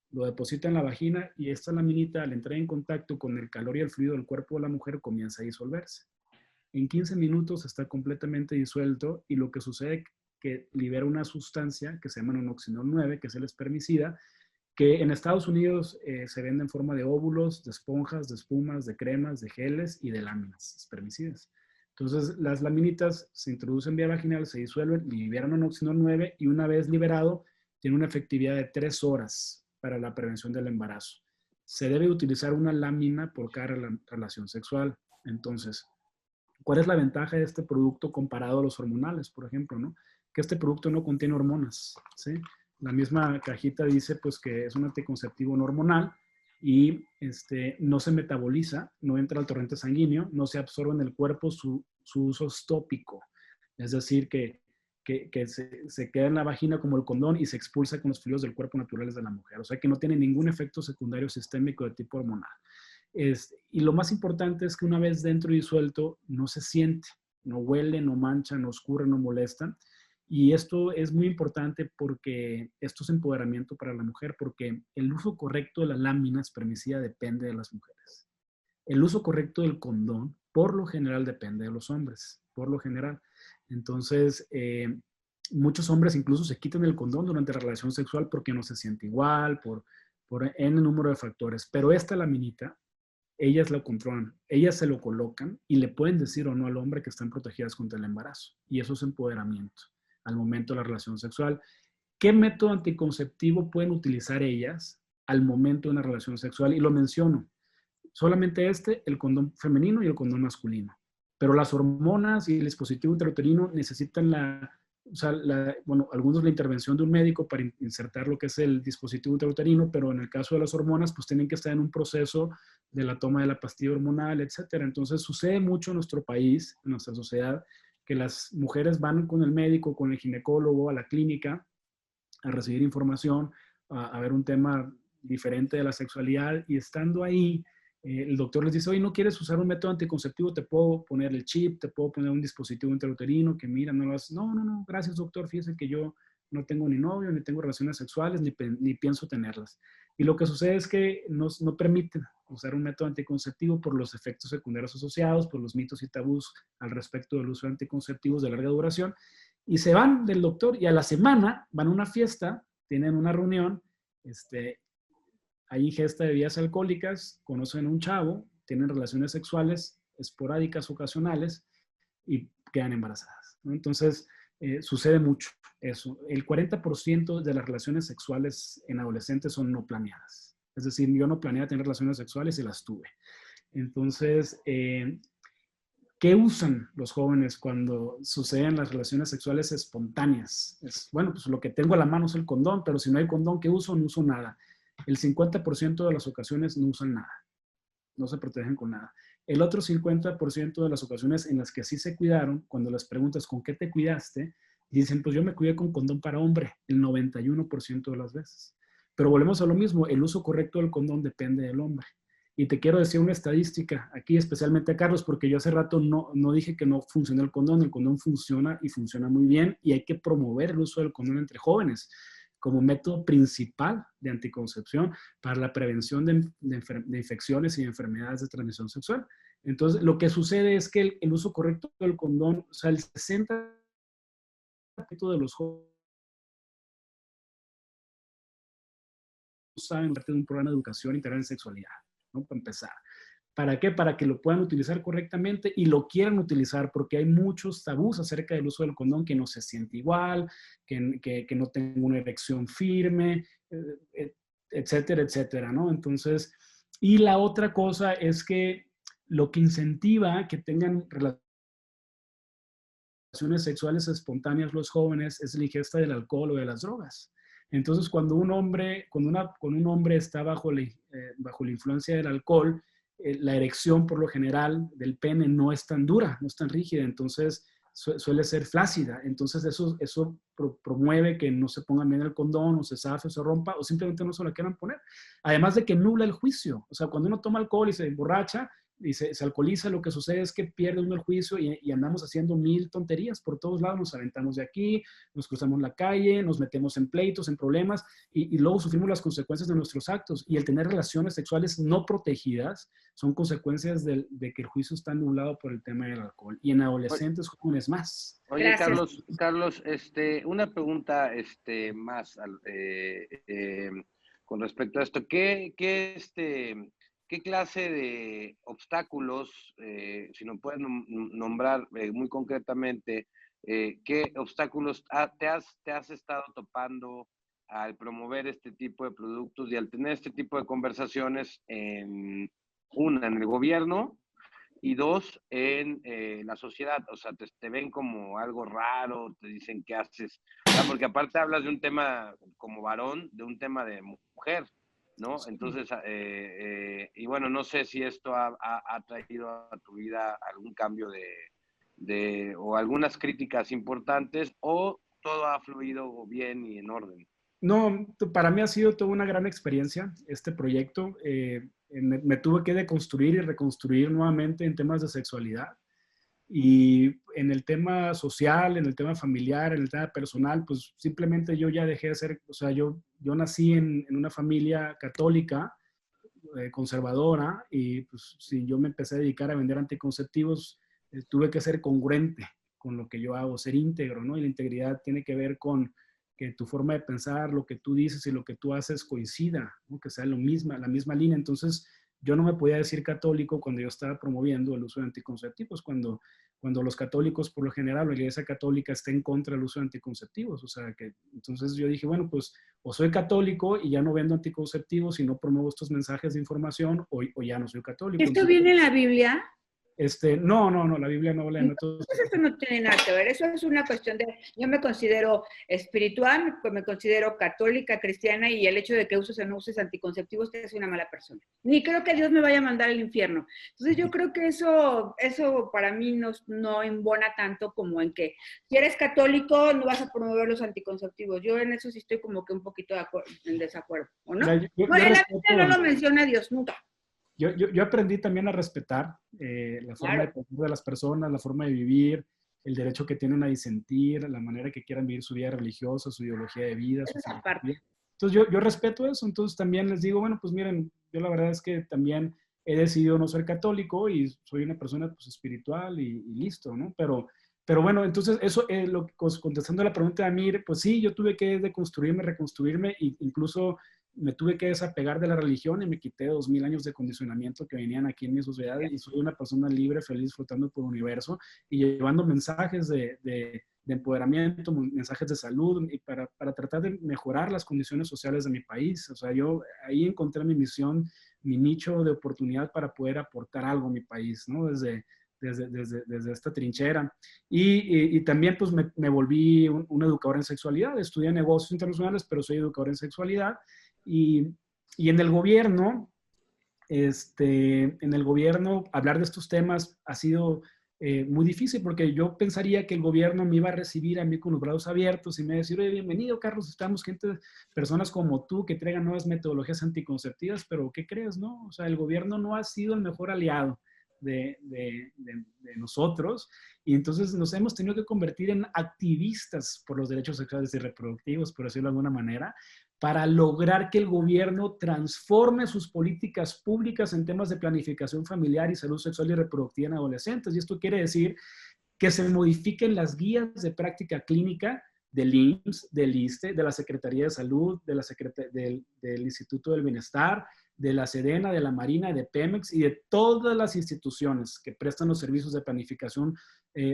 Lo deposita en la vagina y esta laminita, al entrar en contacto con el calor y el fluido del cuerpo de la mujer, comienza a disolverse. En 15 minutos está completamente disuelto y lo que sucede es que libera una sustancia que se llama nonoxinol 9, que es el espermicida, que en Estados Unidos se vende en forma de óvulos, de esponjas, de espumas, de cremas, de geles y de láminas espermicidas. Entonces, las laminitas se introducen vía vaginal, se disuelven, liberan nonoxinol 9 y una vez liberado, tiene una efectividad de 3 horas para la prevención del embarazo. Se debe utilizar una lámina por cada relación sexual. Entonces, ¿cuál es la ventaja de este producto comparado a los hormonales, por ejemplo, ¿no? Que este producto no contiene hormonas, ¿sí? La misma cajita dice pues que es un anticonceptivo no hormonal y no se metaboliza, no entra al torrente sanguíneo, no se absorbe en el cuerpo, su uso es tópico. Es decir, que se queda en la vagina como el condón y se expulsa con los fluidos del cuerpo naturales de la mujer. O sea que no tiene ningún efecto secundario sistémico de tipo hormonal. Y lo más importante es que una vez dentro y disuelto, no se siente, no huele, no mancha, no escurre, no molesta. Y esto es muy importante porque esto es empoderamiento para la mujer, porque el uso correcto de la lámina espermicida depende de las mujeres. El uso correcto del condón, por lo general, depende de los hombres, por lo general. Entonces, muchos hombres incluso se quitan el condón durante la relación sexual porque no se siente igual, por N número de factores. Pero esta laminita, ellas lo controlan, ellas se lo colocan y le pueden decir o no al hombre que están protegidas contra el embarazo. Y eso es empoderamiento al momento de la relación sexual. ¿Qué método anticonceptivo pueden utilizar ellas al momento de una relación sexual? Y lo menciono, solamente el condón femenino y el condón masculino. Pero las hormonas y el dispositivo intrauterino necesitan algunos la intervención de un médico para insertar lo que es el dispositivo intrauterino, pero en el caso de las hormonas, pues tienen que estar en un proceso de la toma de la pastilla hormonal, etcétera. Entonces sucede mucho en nuestro país, en nuestra sociedad, que las mujeres van con el médico, con el ginecólogo, a la clínica, a recibir información, a ver un tema diferente de la sexualidad, y estando ahí, el doctor les dice, oye, ¿no quieres usar un método anticonceptivo? Te puedo poner el chip, te puedo poner un dispositivo intrauterino que mira, no lo haces. No, gracias doctor, fíjese que yo no tengo ni novio, ni tengo relaciones sexuales, ni pienso tenerlas. Y lo que sucede es que no permiten usar un método anticonceptivo por los efectos secundarios asociados, por los mitos y tabús al respecto del uso de anticonceptivos de larga duración, y se van del doctor y a la semana van a una fiesta, tienen una reunión, hay ingesta de bebidas alcohólicas, conocen a un chavo, tienen relaciones sexuales esporádicas, ocasionales, y quedan embarazadas, ¿no? Entonces, sucede mucho eso. El 40% de las relaciones sexuales en adolescentes son no planeadas. Es decir, yo no planeaba tener relaciones sexuales y las tuve. Entonces, ¿qué usan los jóvenes cuando suceden las relaciones sexuales espontáneas? Bueno, pues lo que tengo a la mano es el condón, pero si no hay condón, ¿qué uso? No uso nada. El 50% de las ocasiones no usan nada. No se protegen con nada. El otro 50% de las ocasiones en las que sí se cuidaron, cuando les preguntas ¿con qué te cuidaste? Dicen, pues yo me cuidé con condón para hombre, el 91% de las veces. Pero volvemos a lo mismo, el uso correcto del condón depende del hombre. Y te quiero decir una estadística aquí, especialmente a Carlos, porque yo hace rato no dije que no funciona el condón funciona y funciona muy bien y hay que promover el uso del condón entre jóvenes como método principal de anticoncepción para la prevención de infecciones y enfermedades de transmisión sexual. Entonces, lo que sucede es que el uso correcto del condón, o sea, el 60% de los jóvenes saben parte de un programa de educación integral en sexualidad, ¿no? Para empezar. ¿Para qué? Para que lo puedan utilizar correctamente y lo quieran utilizar, porque hay muchos tabús acerca del uso del condón, que no se siente igual, que no tengo una erección firme, etcétera, etcétera, ¿no? Entonces, y la otra cosa es que lo que incentiva que tengan relaciones sexuales espontáneas los jóvenes es la ingesta del alcohol o de las drogas. Entonces, cuando un hombre está bajo la influencia del alcohol, la erección por lo general del pene no es tan dura, no es tan rígida. Entonces, suele ser flácida. Entonces eso promueve que no se pongan bien el condón, o se zafe, o se rompa, o simplemente no se lo quieran poner. Además de que nubla el juicio. O sea, cuando uno toma alcohol y se emborracha y se alcoholiza, lo que sucede es que pierde uno el juicio y andamos haciendo 1000 tonterías por todos lados. Nos aventamos de aquí, nos cruzamos la calle, nos metemos en pleitos, en problemas, y luego sufrimos las consecuencias de nuestros actos. Y el tener relaciones sexuales no protegidas son consecuencias de que el juicio está nublado por el tema del alcohol. Y en adolescentes jóvenes más. Oye, Gracias. Carlos, una pregunta más con respecto a esto. ¿Qué clase de obstáculos, si nos puedes nombrar muy concretamente, qué obstáculos te has estado topando al promover este tipo de productos y al tener este tipo de conversaciones en el gobierno? Y 2, en la sociedad? O sea, te ven como algo raro, te dicen qué haces. O sea, porque aparte hablas de un tema como varón, de un tema de mujer, ¿no? Entonces, y bueno, no sé si esto ha traído a tu vida algún cambio o algunas críticas importantes, o todo ha fluido bien y en orden. No, para mí ha sido toda una gran experiencia este proyecto. Me tuve que deconstruir y reconstruir nuevamente en temas de sexualidad. Y en el tema social, en el tema familiar, en el tema personal, pues simplemente yo ya dejé de ser, o sea, yo nací en una familia católica, conservadora, y pues si yo me empecé a dedicar a vender anticonceptivos, tuve que ser congruente con lo que yo hago, ser íntegro, ¿no? Y la integridad tiene que ver con que tu forma de pensar, lo que tú dices y lo que tú haces coincida, ¿no? Que sea la misma línea. Entonces, yo no me podía decir católico cuando yo estaba promoviendo el uso de anticonceptivos, cuando los católicos, por lo general, la Iglesia Católica está en contra del uso de anticonceptivos. O sea, que entonces yo dije, bueno, pues o soy católico y ya no vendo anticonceptivos y no promuevo estos mensajes de información, o ya no soy católico. ¿Esto Entonces, viene en la Biblia? no, la Biblia no habla de métodos. Entonces eso no tiene nada que ver, eso es una cuestión de, yo me considero espiritual, me considero católica, cristiana, y el hecho de que uses o no uses anticonceptivos te hace una mala persona. Ni creo que Dios me vaya a mandar al infierno. Entonces yo creo que eso para mí no embona tanto como en que si eres católico no vas a promover los anticonceptivos. Yo en eso sí estoy como que un poquito en desacuerdo, ¿o no? Mira, Bueno, en la Biblia no lo menciona Dios nunca. Yo aprendí también a respetar la forma de pensar de las personas, la forma de vivir, el derecho que tienen a disentir, la manera que quieran vivir su vida religiosa, su ideología de vida, su filosofía. Entonces yo respeto eso. Entonces también les digo, bueno, pues miren, yo la verdad es que también he decidido no ser católico y soy una persona pues espiritual y listo, ¿no? Pero bueno, entonces eso, contestando a la pregunta de Amir, pues sí, yo tuve que deconstruirme, reconstruirme, e incluso me tuve que desapegar de la religión y me quité 2000 años de condicionamiento que venían aquí en mi sociedad, y soy una persona libre, feliz, flotando por el universo y llevando mensajes de empoderamiento, mensajes de salud, y para tratar de mejorar las condiciones sociales de mi país. O sea, yo ahí encontré mi misión, mi nicho de oportunidad para poder aportar algo a mi país, ¿no? Desde esta trinchera. Y también pues me volví un educador en sexualidad. Estudié negocios internacionales, pero soy educador en sexualidad. Y en el gobierno, hablar de estos temas ha sido muy difícil, porque yo pensaría que el gobierno me iba a recibir a mí con los brazos abiertos y me iba a decir, oye, bienvenido, Carlos, estamos personas como tú que traigan nuevas metodologías anticonceptivas, pero ¿qué crees, no? O sea, el gobierno no ha sido el mejor aliado de nosotros, y entonces nos hemos tenido que convertir en activistas por los derechos sexuales y reproductivos, por decirlo de alguna manera, para lograr que el gobierno transforme sus políticas públicas en temas de planificación familiar y salud sexual y reproductiva en adolescentes. Y esto quiere decir que se modifiquen las guías de práctica clínica del IMSS, del ISSSTE, de la Secretaría de Salud, del Instituto del Bienestar, de la Sedena, de la Marina, de Pemex y de todas las instituciones que prestan los servicios de planificación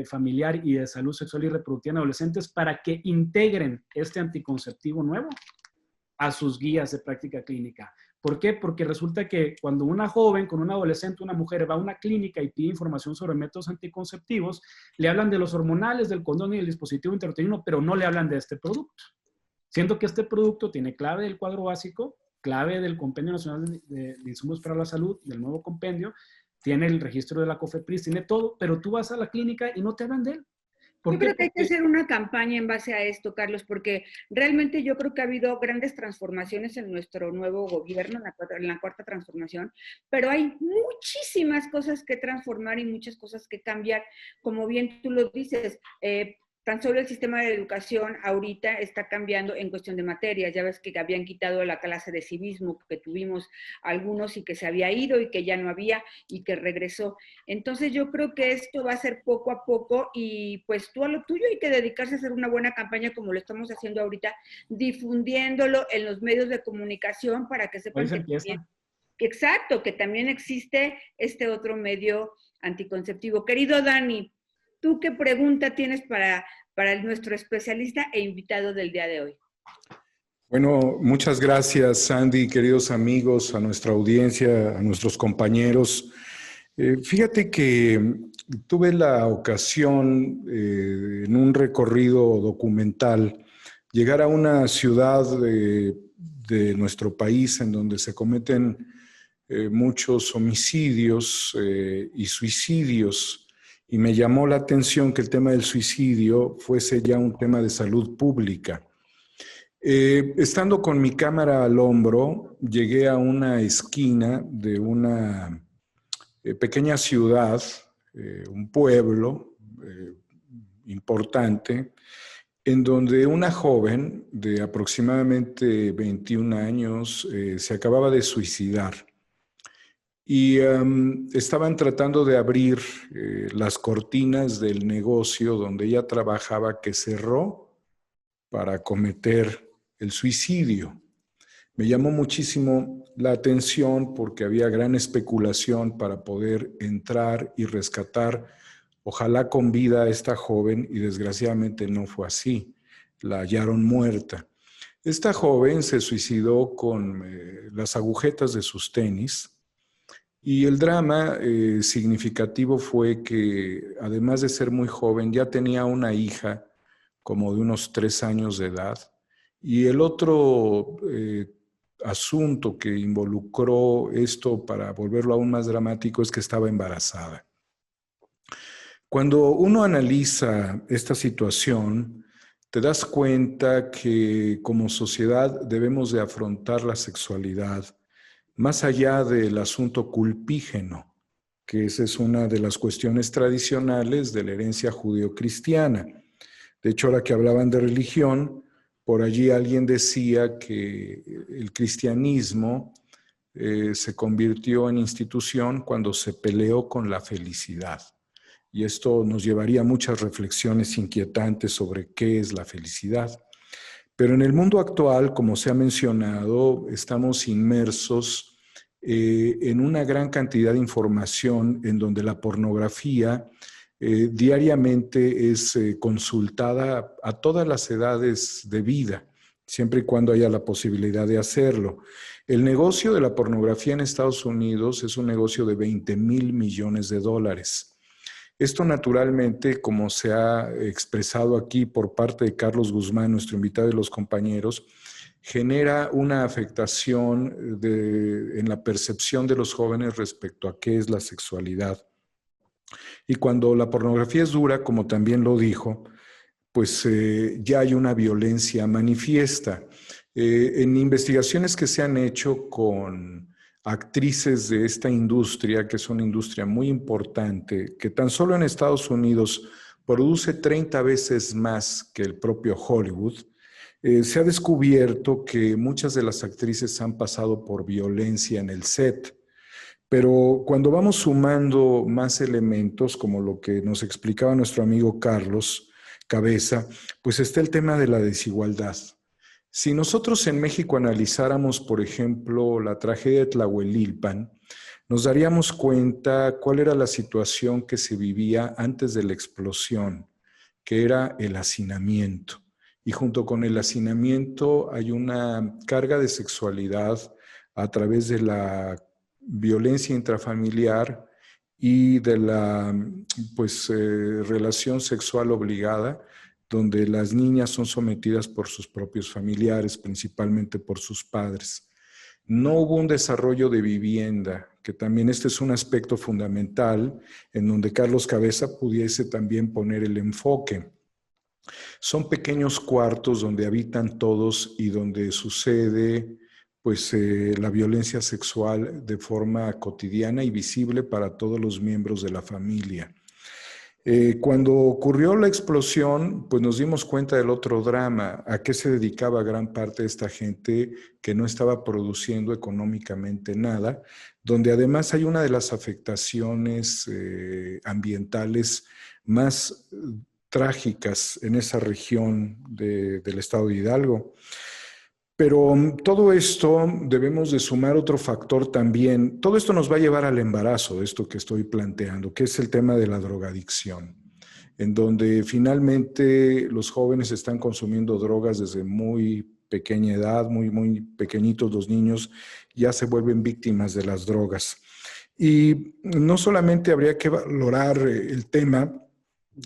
familiar y de salud sexual y reproductiva en adolescentes, para que integren este anticonceptivo nuevo a sus guías de práctica clínica. ¿Por qué? Porque resulta que cuando una joven, con un adolescente, una mujer va a una clínica y pide información sobre métodos anticonceptivos, le hablan de los hormonales, del condón y del dispositivo intrauterino, pero no le hablan de este producto. Siendo que este producto tiene clave del cuadro básico, clave del Compendio Nacional de Insumos para la Salud, del nuevo compendio, tiene el registro de la COFEPRIS, tiene todo, pero tú vas a la clínica y no te hablan de él. Yo creo que hay que hacer una campaña en base a esto, Carlos, porque realmente yo creo que ha habido grandes transformaciones en nuestro nuevo gobierno, en la cuarta transformación, pero hay muchísimas cosas que transformar y muchas cosas que cambiar. Como bien tú lo dices, tan solo el sistema de educación ahorita está cambiando en cuestión de materias. Ya ves que habían quitado la clase de civismo que tuvimos algunos y que se había ido y que ya no había y que regresó. Entonces yo creo que esto va a ser poco a poco y pues tú a lo tuyo hay que dedicarse a hacer una buena campaña como lo estamos haciendo ahorita, difundiéndolo en los medios de comunicación para que sepan que también, exacto, que también existe este otro medio anticonceptivo. Querido Dani, ¿tú qué pregunta tienes para nuestro especialista e invitado del día de hoy? Bueno, muchas gracias, Sandy, queridos amigos, a nuestra audiencia, a nuestros compañeros. Fíjate que tuve la ocasión en un recorrido documental llegar a una ciudad de nuestro país en donde se cometen muchos homicidios y suicidios. Y me llamó la atención que el tema del suicidio fuese ya un tema de salud pública. Estando con mi cámara al hombro, llegué a una esquina de una pequeña ciudad, un pueblo importante, en donde una joven de aproximadamente 21 años se acababa de suicidar. Y estaban tratando de abrir las cortinas del negocio donde ella trabajaba, que cerró para cometer el suicidio. Me llamó muchísimo la atención porque había gran especulación para poder entrar y rescatar, ojalá con vida, a esta joven, y desgraciadamente no fue así. La hallaron muerta. Esta joven se suicidó con las agujetas de sus tenis. Y el drama significativo fue que, además de ser muy joven, ya tenía una hija como de unos 3 años de edad. Y el otro asunto que involucró esto para volverlo aún más dramático es que estaba embarazada. Cuando uno analiza esta situación, te das cuenta que como sociedad debemos de afrontar la sexualidad más allá del asunto culpígeno, que esa es una de las cuestiones tradicionales de la herencia judeocristiana. De hecho, ahora que hablaban de religión, por allí alguien decía que el cristianismo se convirtió en institución cuando se peleó con la felicidad. Y esto nos llevaría a muchas reflexiones inquietantes sobre qué es la felicidad. Pero en el mundo actual, como se ha mencionado, estamos inmersos en una gran cantidad de información en donde la pornografía diariamente es consultada a todas las edades de vida, siempre y cuando haya la posibilidad de hacerlo. El negocio de la pornografía en Estados Unidos es un negocio de $20,000 millones. Esto naturalmente, como se ha expresado aquí por parte de Carlos Guzmán, nuestro invitado y los compañeros, genera una afectación en la percepción de los jóvenes respecto a qué es la sexualidad. Y cuando la pornografía es dura, como también lo dijo, pues ya hay una violencia manifiesta. En investigaciones que se han hecho con actrices de esta industria, que es una industria muy importante, que tan solo en Estados Unidos produce 30 veces más que el propio Hollywood, se ha descubierto que muchas de las actrices han pasado por violencia en el set. Pero cuando vamos sumando más elementos, como lo que nos explicaba nuestro amigo Carlos Cabeza, pues está el tema de la desigualdad. Si nosotros en México analizáramos, por ejemplo, la tragedia de Tlahuelilpan, nos daríamos cuenta cuál era la situación que se vivía antes de la explosión, que era el hacinamiento. Y junto con el hacinamiento hay una carga de sexualidad a través de la violencia intrafamiliar y de la relación sexual obligada, donde las niñas son sometidas por sus propios familiares, principalmente por sus padres. No hubo un desarrollo de vivienda, que también este es un aspecto fundamental en donde Carlos Cabeza pudiese también poner el enfoque. Son pequeños cuartos donde habitan todos y donde sucede pues, la violencia sexual de forma cotidiana y visible para todos los miembros de la familia. Cuando ocurrió la explosión, pues nos dimos cuenta del otro drama, a qué se dedicaba gran parte de esta gente que no estaba produciendo económicamente nada, donde además hay una de las afectaciones ambientales más trágicas en esa región del estado de Hidalgo. Pero todo esto debemos de sumar otro factor también. Todo esto nos va a llevar al embarazo, esto que estoy planteando, que es el tema de la drogadicción, en donde finalmente los jóvenes están consumiendo drogas desde muy pequeña edad, muy pequeñitos los niños, ya se vuelven víctimas de las drogas. Y no solamente habría que valorar el tema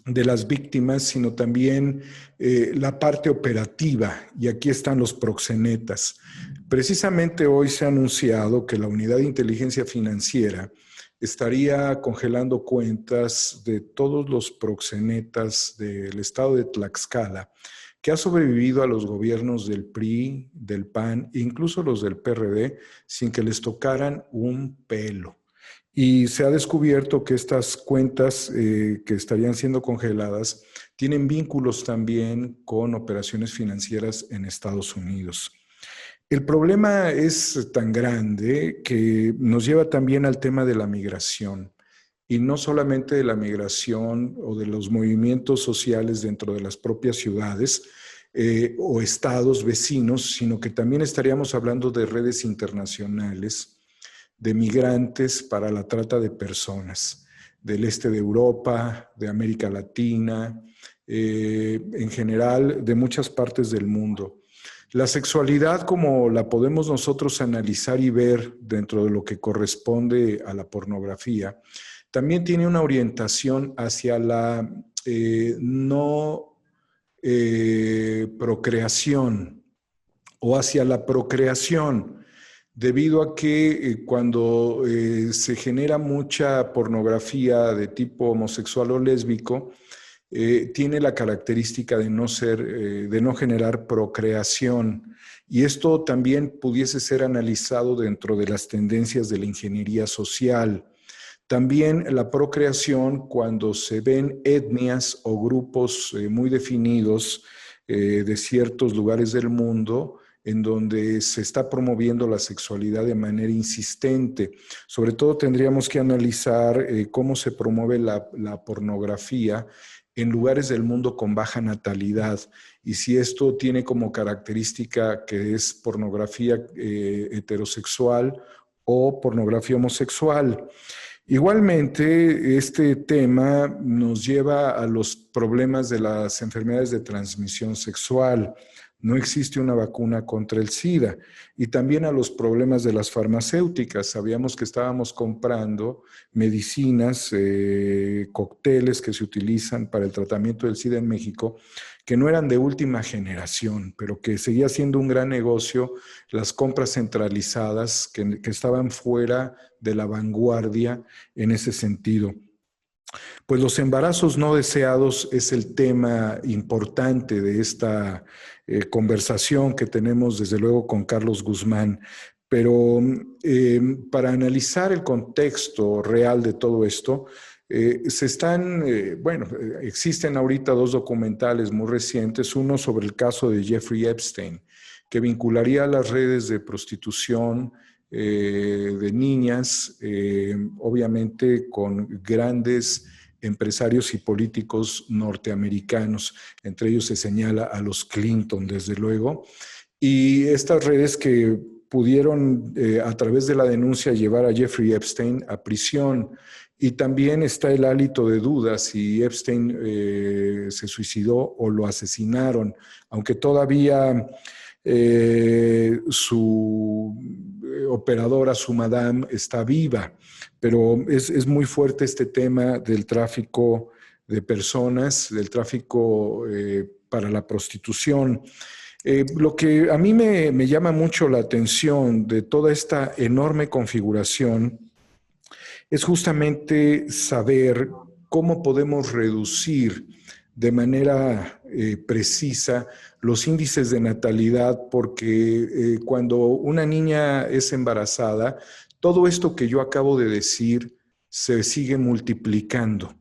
de las víctimas, sino también la parte operativa, y aquí están los proxenetas. Precisamente hoy se ha anunciado que la Unidad de Inteligencia Financiera estaría congelando cuentas de todos los proxenetas del estado de Tlaxcala, que ha sobrevivido a los gobiernos del PRI, del PAN, incluso los del PRD, sin que les tocaran un pelo. Y se ha descubierto que estas cuentas que estarían siendo congeladas tienen vínculos también con operaciones financieras en Estados Unidos. El problema es tan grande que nos lleva también al tema de la migración. Y no solamente de la migración o de los movimientos sociales dentro de las propias ciudades o estados vecinos, sino que también estaríamos hablando de redes internacionales de migrantes para la trata de personas del este de Europa, de América Latina, en general de muchas partes del mundo. La sexualidad, como la podemos nosotros analizar y ver dentro de lo que corresponde a la pornografía, también tiene una orientación hacia la no procreación o hacia la procreación, debido a que cuando se genera mucha pornografía de tipo homosexual o lésbico, tiene la característica de no generar procreación. Y esto también pudiese ser analizado dentro de las tendencias de la ingeniería social. También la procreación, cuando se ven etnias o grupos muy definidos de ciertos lugares del mundo, en donde se está promoviendo la sexualidad de manera insistente. Sobre todo tendríamos que analizar cómo se promueve la pornografía en lugares del mundo con baja natalidad, y si esto tiene como característica que es pornografía heterosexual o pornografía homosexual. Igualmente, este tema nos lleva a los problemas de las enfermedades de transmisión sexual. No existe una vacuna contra el SIDA, y también a los problemas de las farmacéuticas. Sabíamos que estábamos comprando medicinas, cócteles que se utilizan para el tratamiento del SIDA en México, que no eran de última generación, pero que seguía siendo un gran negocio las compras centralizadas que estaban fuera de la vanguardia en ese sentido. Pues los embarazos no deseados es el tema importante de esta conversación que tenemos desde luego con Carlos Guzmán, pero para analizar el contexto real de todo esto, existen ahorita dos documentales muy recientes, uno sobre el caso de Jeffrey Epstein, que vincularía a las redes de prostitución de niñas, obviamente con grandes empresarios y políticos norteamericanos. Entre ellos se señala a los Clinton, desde luego, y estas redes que pudieron a través de la denuncia llevar a Jeffrey Epstein a prisión. Y también está el hálito de dudas si Epstein se suicidó o lo asesinaron, aunque todavía su operadora, su madame, está viva. Pero es muy fuerte este tema del tráfico de personas, del tráfico para la prostitución. Lo que a mí me llama mucho la atención de toda esta enorme configuración es justamente saber cómo podemos reducir de manera precisa los índices de natalidad, porque cuando una niña es embarazada, todo esto que yo acabo de decir se sigue multiplicando.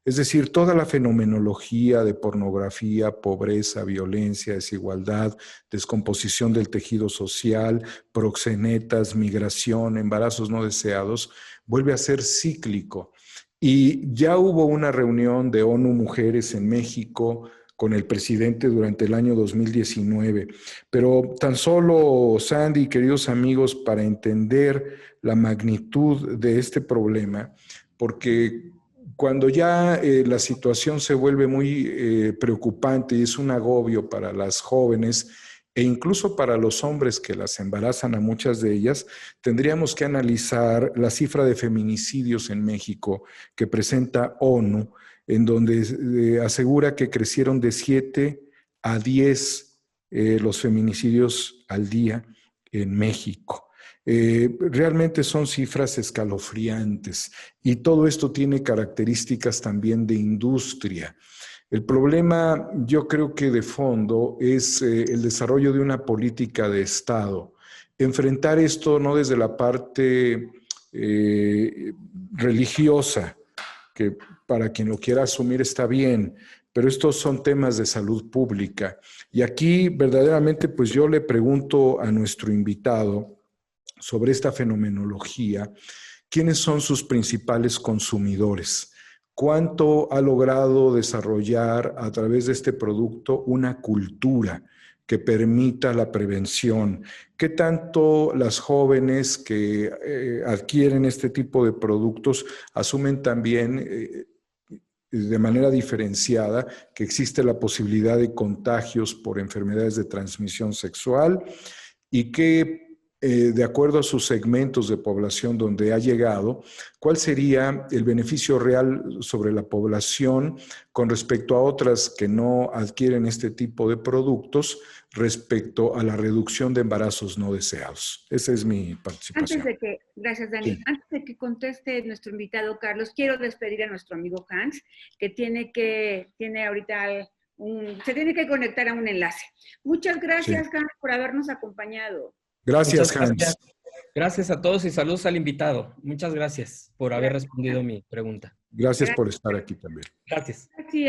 Es decir, toda la fenomenología de pornografía, pobreza, violencia, desigualdad, descomposición del tejido social, proxenetas, migración, embarazos no deseados, vuelve a ser cíclico. Y ya hubo una reunión de ONU Mujeres en México con el presidente durante el año 2019. Pero tan solo, Sandy, queridos amigos, para entender la magnitud de este problema, porque cuando ya la situación se vuelve muy preocupante y es un agobio para las jóvenes e incluso para los hombres que las embarazan a muchas de ellas, tendríamos que analizar la cifra de feminicidios en México que presenta ONU, en donde asegura que crecieron de 7 a 10 los feminicidios al día en México. Realmente son cifras escalofriantes y todo esto tiene características también de industria. El problema, yo creo que de fondo, es el desarrollo de una política de Estado. Enfrentar esto no desde la parte religiosa, que para quien lo quiera asumir está bien, pero estos son temas de salud pública. Y aquí verdaderamente pues yo le pregunto a nuestro invitado sobre esta fenomenología, ¿quiénes son sus principales consumidores? ¿Cuánto ha logrado desarrollar a través de este producto una cultura que permita la prevención? ¿Qué tanto las jóvenes que adquieren este tipo de productos asumen también de manera diferenciada que existe la posibilidad de contagios por enfermedades de transmisión sexual y que de acuerdo a sus segmentos de población donde ha llegado, cuál sería el beneficio real sobre la población con respecto a otras que no adquieren este tipo de productos respecto a la reducción de embarazos no deseados? Esa es mi participación. Gracias, Dani. Sí. Antes de que conteste nuestro invitado Carlos, quiero despedir a nuestro amigo Hans, que tiene ahorita se tiene que conectar a un enlace. Muchas gracias, sí, Hans, por habernos acompañado. Gracias, Hans. Gracias a todos y saludos al invitado. Muchas gracias por haber respondido mi pregunta. Gracias por estar aquí también. Gracias. Sí,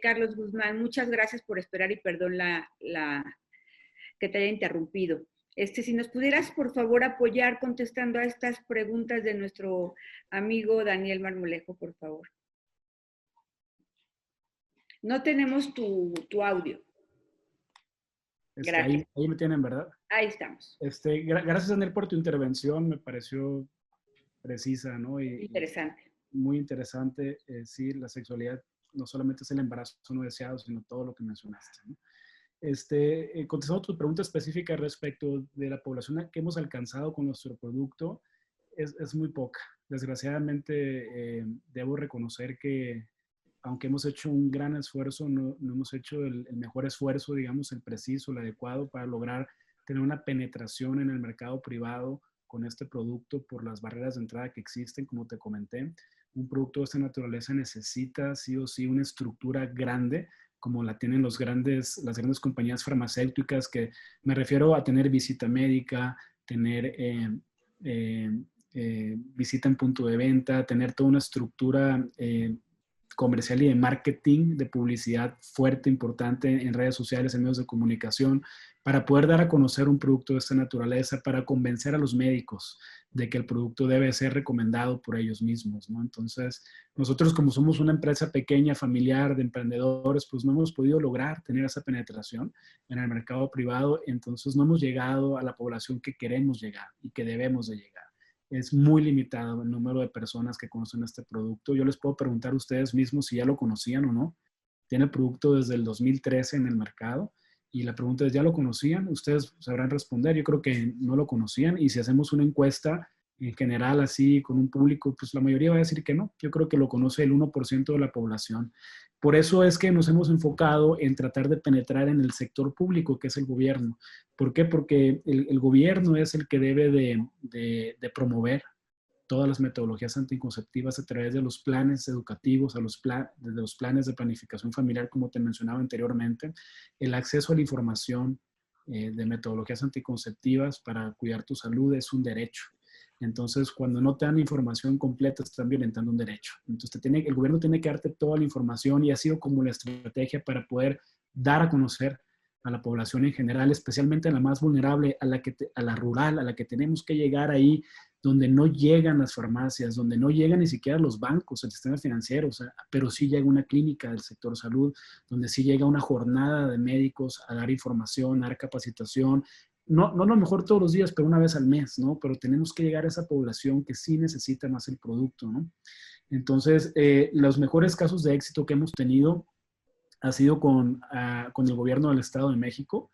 Carlos Guzmán, muchas gracias por esperar y perdón que te haya interrumpido. Si nos pudieras, por favor, apoyar contestando a estas preguntas de nuestro amigo Daniel Marmolejo, por favor. No tenemos tu audio. Gracias. Ahí me tienen, ¿verdad? Ahí estamos. Gracias, Daniel, por tu intervención. Me pareció precisa, ¿no? Interesante. Muy interesante. Sí, la sexualidad no solamente es el embarazo no deseado, sino todo lo que mencionaste, ¿no? Contestando tu pregunta específica respecto de la población que hemos alcanzado con nuestro producto, es muy poca. Desgraciadamente, debo reconocer que aunque hemos hecho un gran esfuerzo, no hemos hecho el mejor esfuerzo, digamos, el preciso, el adecuado para lograr tener una penetración en el mercado privado con este producto por las barreras de entrada que existen, como te comenté. Un producto de esta naturaleza necesita sí o sí una estructura grande, como la tienen las grandes compañías farmacéuticas, que me refiero a tener visita médica, tener visita en punto de venta, tener toda una estructura comercial y de marketing, de publicidad fuerte, importante en redes sociales, en medios de comunicación, para poder dar a conocer un producto de esta naturaleza, para convencer a los médicos de que el producto debe ser recomendado por ellos mismos, ¿no? Entonces, nosotros como somos una empresa pequeña, familiar, de emprendedores, pues no hemos podido lograr tener esa penetración en el mercado privado, entonces no hemos llegado a la población que queremos llegar y que debemos de llegar. Es muy limitado el número de personas que conocen este producto. Yo les puedo preguntar a ustedes mismos si ya lo conocían o no. Tiene el producto desde el 2013 en el mercado y la pregunta es, ¿ya lo conocían? Ustedes sabrán responder. Yo creo que no lo conocían y si hacemos una encuesta en general, así, con un público, pues la mayoría va a decir que no. Yo creo que lo conoce el 1% de la población. Por eso es que nos hemos enfocado en tratar de penetrar en el sector público, que es el gobierno. ¿Por qué? Porque el gobierno es el que debe de promover todas las metodologías anticonceptivas a través de los planes educativos, de los planes de planificación familiar, como te mencionaba anteriormente, el acceso a la información de metodologías anticonceptivas para cuidar tu salud es un derecho. Entonces, cuando no te dan información completa, están violentando un derecho. Entonces, el gobierno tiene que darte toda la información y ha sido como la estrategia para poder dar a conocer a la población en general, especialmente a la más vulnerable, a la rural, a la que tenemos que llegar ahí, donde no llegan las farmacias, donde no llegan ni siquiera los bancos, el sistema financiero, o sea, pero sí llega una clínica del sector salud, donde sí llega una jornada de médicos a dar información, a dar capacitación, no a lo mejor todos los días, pero una vez al mes, ¿no? Pero tenemos que llegar a esa población que sí necesita más el producto, ¿no? Entonces, los mejores casos de éxito que hemos tenido ha sido con el gobierno del Estado de México.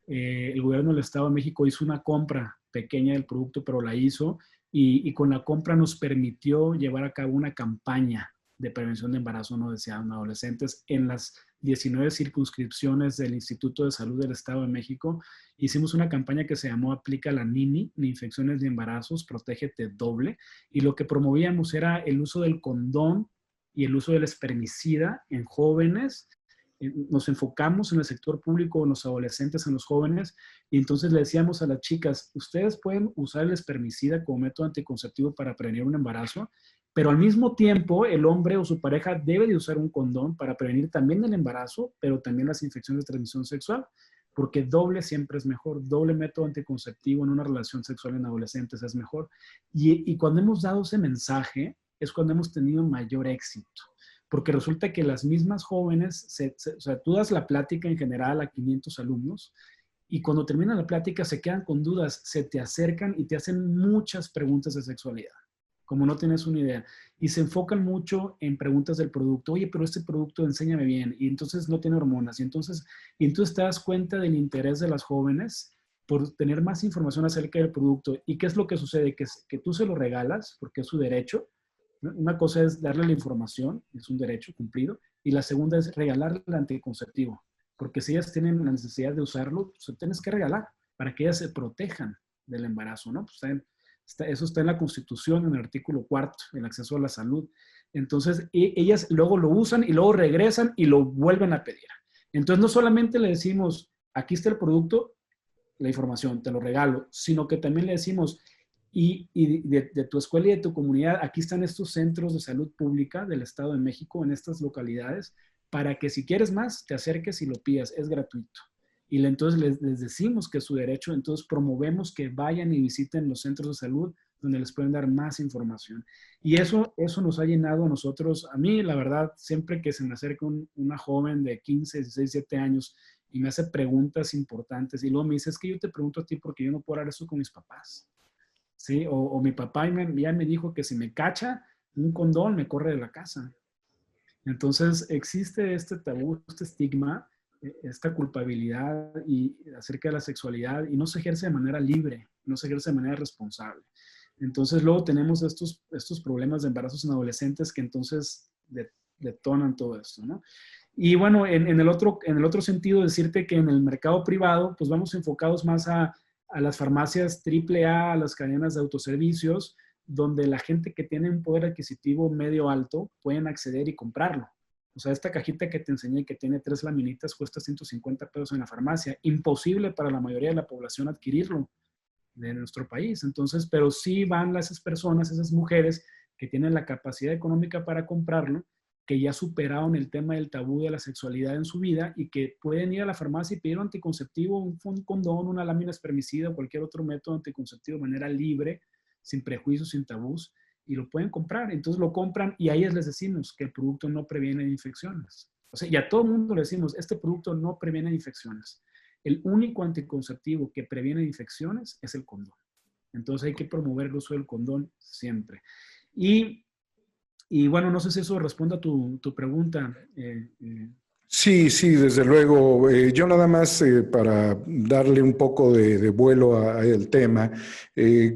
El gobierno del Estado de México hizo una compra pequeña del producto, pero la hizo y con la compra nos permitió llevar a cabo una campaña de prevención de embarazo no deseado en adolescentes en las 19 circunscripciones del Instituto de Salud del Estado de México. Hicimos una campaña que se llamó Aplica la NINI, ni infecciones ni embarazos, protégete doble, y lo que promovíamos era el uso del condón y el uso del espermicida en jóvenes. Nos enfocamos en el sector público, en los adolescentes, en los jóvenes, y entonces le decíamos a las chicas, ustedes pueden usar el espermicida como método anticonceptivo para prevenir un embarazo, pero al mismo tiempo el hombre o su pareja debe de usar un condón para prevenir también el embarazo, pero también las infecciones de transmisión sexual, porque doble siempre es mejor, doble método anticonceptivo en una relación sexual en adolescentes es mejor. Y cuando hemos dado ese mensaje es cuando hemos tenido mayor éxito. Porque resulta que las mismas jóvenes, o sea, tú das la plática en general a 500 alumnos y cuando termina la plática se quedan con dudas, se te acercan y te hacen muchas preguntas de sexualidad, como no tienes una idea. Y se enfocan mucho en preguntas del producto. Oye, pero este producto enséñame bien. Y entonces no tiene hormonas. Y entonces te das cuenta del interés de las jóvenes por tener más información acerca del producto. ¿Y qué es lo que sucede? Que tú se lo regalas porque es su derecho. Una cosa es darle la información, es un derecho cumplido, y la segunda es regalarle el anticonceptivo, porque si ellas tienen la necesidad de usarlo, pues, se tienes que regalar para que ellas se protejan del embarazo, ¿no? Pues eso está en la Constitución, en el artículo 4, el acceso a la salud. Entonces, ellas luego lo usan y luego regresan y lo vuelven a pedir. Entonces, no solamente le decimos, aquí está el producto, la información, te lo regalo, sino que también le decimos, y de tu escuela y de tu comunidad, aquí están estos centros de salud pública del Estado de México, en estas localidades, para que si quieres más, te acerques y lo pidas, es gratuito. Y entonces les decimos que es su derecho, entonces promovemos que vayan y visiten los centros de salud donde les pueden dar más información. Y eso nos ha llenado a nosotros, a mí, la verdad, siempre que se me acerca una joven de 15, 16, 17 años y me hace preguntas importantes y luego me dice, es que yo te pregunto a ti porque yo no puedo hablar eso con mis papás. ¿Sí? O mi papá ya me dijo que si me cacha un condón me corre de la casa. Entonces existe este tabú, este estigma, esta culpabilidad acerca de la sexualidad y no se ejerce de manera libre, no se ejerce de manera responsable. Entonces luego tenemos estos problemas de embarazos en adolescentes que entonces detonan todo esto, ¿no? Y bueno, en el otro sentido, decirte que en el mercado privado, pues vamos enfocados más a las farmacias AAA, a las cadenas de autoservicios, donde la gente que tiene un poder adquisitivo medio alto pueden acceder y comprarlo. O sea, esta cajita que te enseñé que tiene 3 laminitas cuesta 150 pesos en la farmacia. Imposible para la mayoría de la población adquirirlo de nuestro país. Entonces, pero sí van esas personas, esas mujeres que tienen la capacidad económica para comprarlo, que ya superaron el tema del tabú de la sexualidad en su vida y que pueden ir a la farmacia y pedir un anticonceptivo, un condón, una lámina espermicida o cualquier otro método anticonceptivo de manera libre, sin prejuicios, sin tabús, y lo pueden comprar. Entonces lo compran y a ellas les decimos que el producto no previene infecciones. O sea, y a todo el mundo le decimos, este producto no previene infecciones. El único anticonceptivo que previene infecciones es el condón. Entonces hay que promover el uso del condón siempre. Y bueno, no sé si eso responde a tu pregunta. Sí, sí, desde luego. Yo nada más para darle un poco de vuelo al tema,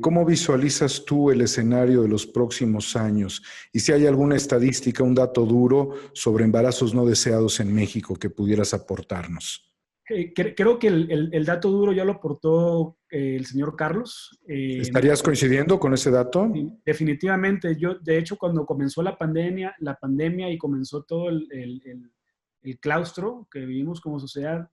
¿cómo visualizas tú el escenario de los próximos años? Y si hay alguna estadística, un dato duro sobre embarazos no deseados en México que pudieras aportarnos. Creo que el dato duro ya lo aportó el señor Carlos. ¿Estarías coincidiendo con ese dato? Definitivamente. Yo, de hecho, cuando comenzó la pandemia y comenzó todo el claustro que vivimos como sociedad,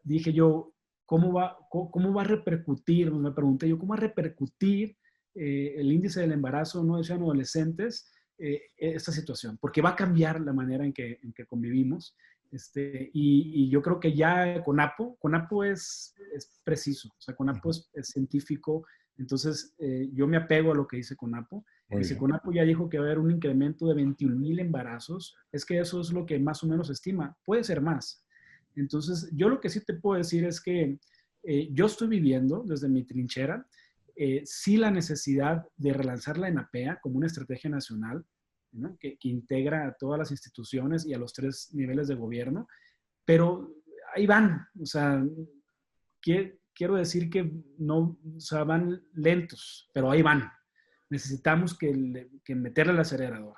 dije yo, ¿cómo va a repercutir? Me pregunté yo, ¿cómo va a repercutir el índice del embarazo no deseado en adolescentes esta situación? Porque va a cambiar la manera en que convivimos. Y yo creo que ya CONAPO es preciso, o sea, CONAPO es científico, entonces yo me apego a lo que dice CONAPO. Dice, CONAPO ya dijo que va a haber un incremento de 21,000 embarazos, es que eso es lo que más o menos estima, puede ser más. Entonces, yo lo que sí te puedo decir es que yo estoy viviendo desde mi trinchera, sí la necesidad de relanzar la ENAPEA como una estrategia nacional, ¿no? que integra a todas las instituciones y a los 3 niveles de gobierno, pero ahí van, o sea, quiero decir que no, o sea, van lentos, pero ahí van. Necesitamos que meterle el acelerador.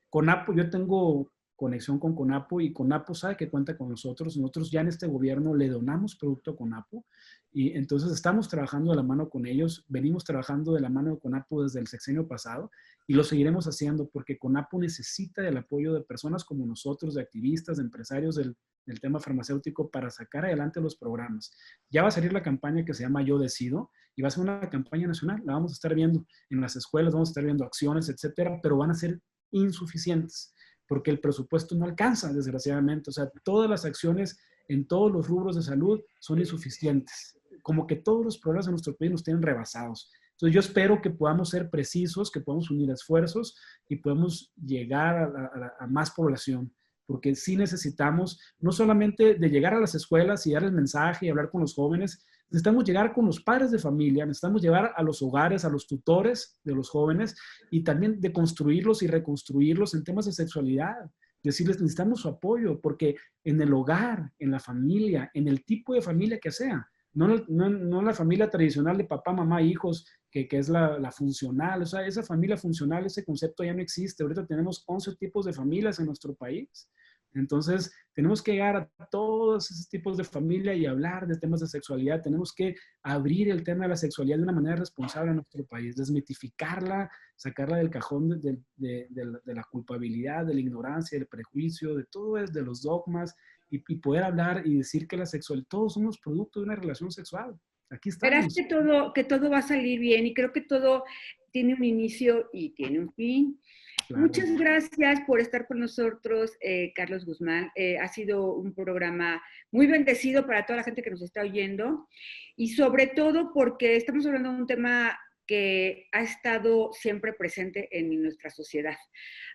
CONAPO, yo tengo conexión con CONAPO y CONAPO sabe que cuenta con nosotros. Nosotros ya en este gobierno le donamos producto a CONAPO y entonces estamos trabajando de la mano con ellos. Venimos trabajando de la mano de CONAPO desde el sexenio pasado y lo seguiremos haciendo porque CONAPO necesita del apoyo de personas como nosotros, de activistas, de empresarios del tema farmacéutico para sacar adelante los programas. Ya va a salir la campaña que se llama Yo Decido y va a ser una campaña nacional. La vamos a estar viendo en las escuelas, vamos a estar viendo acciones, etcétera, pero van a ser insuficientes porque el presupuesto no alcanza, desgraciadamente. O sea, todas las acciones en todos los rubros de salud son insuficientes. Como que todos los problemas de nuestro país nos tienen rebasados. Entonces yo espero que podamos ser precisos, que podamos unir esfuerzos y podamos llegar a más población, porque sí necesitamos no solamente de llegar a las escuelas y dar el mensaje y hablar con los jóvenes, necesitamos llegar con los padres de familia, necesitamos llevar a los hogares, a los tutores de los jóvenes y también de construirlos y reconstruirlos en temas de sexualidad. Decirles, necesitamos su apoyo, porque en el hogar, en la familia, en el tipo de familia que sea, no la familia tradicional de papá, mamá, hijos, que es la funcional, o sea, esa familia funcional, ese concepto ya no existe. Ahorita tenemos 11 tipos de familias en nuestro país. Entonces, tenemos que llegar a todos esos tipos de familia y hablar de temas de sexualidad. Tenemos que abrir el tema de la sexualidad de una manera responsable en nuestro país, desmitificarla, sacarla del cajón de la culpabilidad, de la ignorancia, del prejuicio, de todo eso, de los dogmas, y poder hablar y decir que la sexualidad, todos somos producto de una relación sexual. Aquí estamos. Verás que todo va a salir bien y creo que todo tiene un inicio y tiene un fin. Claro. Muchas gracias por estar con nosotros, Carlos Guzmán. Ha sido un programa muy bendecido para toda la gente que nos está oyendo y sobre todo porque estamos hablando de un tema que ha estado siempre presente en nuestra sociedad.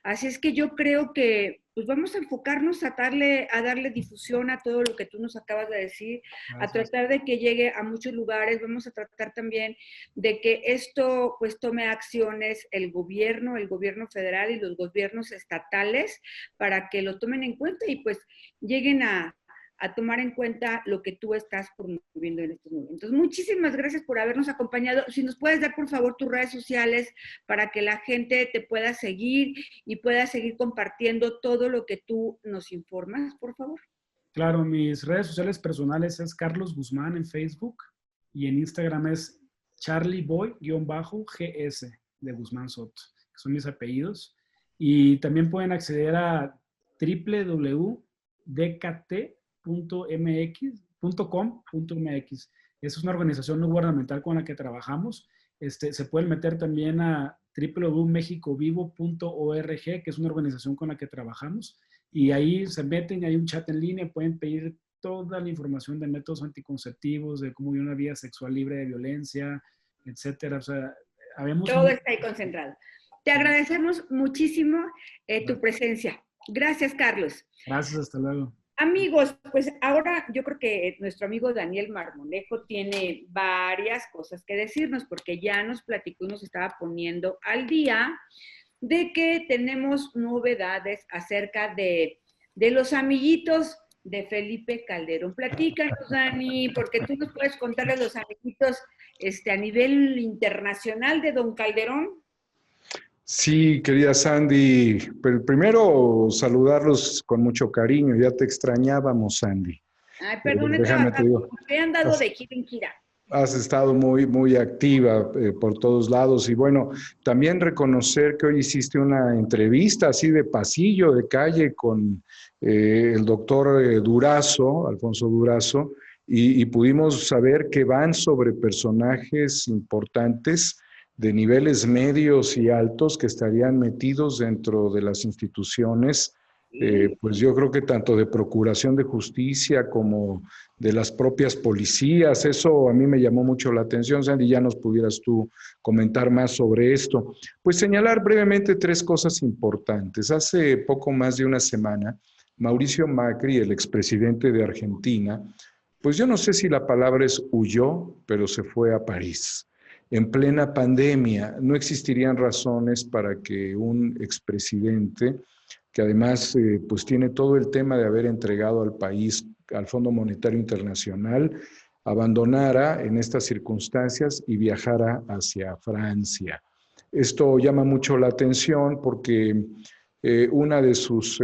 Así es que yo creo que pues vamos a enfocarnos a darle difusión a todo lo que tú nos acabas de decir, a tratar de que llegue a muchos lugares. Vamos a tratar también de que esto pues tome acciones el gobierno federal y los gobiernos estatales para que lo tomen en cuenta y pues lleguen a tomar en cuenta lo que tú estás promoviendo en estos momentos. Muchísimas gracias por habernos acompañado. Si nos puedes dar, por favor, tus redes sociales para que la gente te pueda seguir y pueda seguir compartiendo todo lo que tú nos informas, por favor. Claro, mis redes sociales personales es Carlos Guzmán en Facebook y en Instagram es charlieboy_gs de Guzmán Soto, que son mis apellidos. Y también pueden acceder a www.dkt.com.mx. Es una organización no gubernamental con la que trabajamos. Se pueden meter también a www.mexicovivo.org, que es una organización con la que trabajamos. Y ahí se meten, hay un chat en línea, pueden pedir toda la información de métodos anticonceptivos, de cómo vivir una vida sexual libre de violencia, etcétera. O sea, todo está ahí concentrado. Te agradecemos muchísimo tu presencia. Gracias, Carlos. Gracias, hasta luego. Amigos, pues ahora yo creo que nuestro amigo Daniel Marmolejo tiene varias cosas que decirnos, porque ya nos platicó y nos estaba poniendo al día de que tenemos novedades acerca de los amiguitos de Felipe Calderón. Platícanos, Dani, porque tú nos puedes contar a los amiguitos a nivel internacional de don Calderón. Sí, querida Sandy, pero primero saludarlos con mucho cariño, ya te extrañábamos, Sandy. Ay, perdón, he Déjame te digo, trabajado, he andado de gira en gira. has estado muy activa por todos lados y bueno, también reconocer que hoy hiciste una entrevista así de pasillo, de calle con el doctor Durazo, Alfonso Durazo, y pudimos saber que van sobre personajes importantes de niveles medios y altos que estarían metidos dentro de las instituciones, pues yo creo que tanto de procuración de justicia como de las propias policías. Eso a mí me llamó mucho la atención, Sandy, ya nos pudieras tú comentar más sobre esto. Pues señalar brevemente tres cosas importantes. Hace poco más de una semana, Mauricio Macri, el expresidente de Argentina, pues yo no sé si la palabra es huyó, pero se fue a París. En plena pandemia, no existirían razones para que un expresidente, que además pues tiene todo el tema de haber entregado al país al Fondo Monetario Internacional, abandonara en estas circunstancias y viajara hacia Francia. Esto llama mucho la atención porque una de sus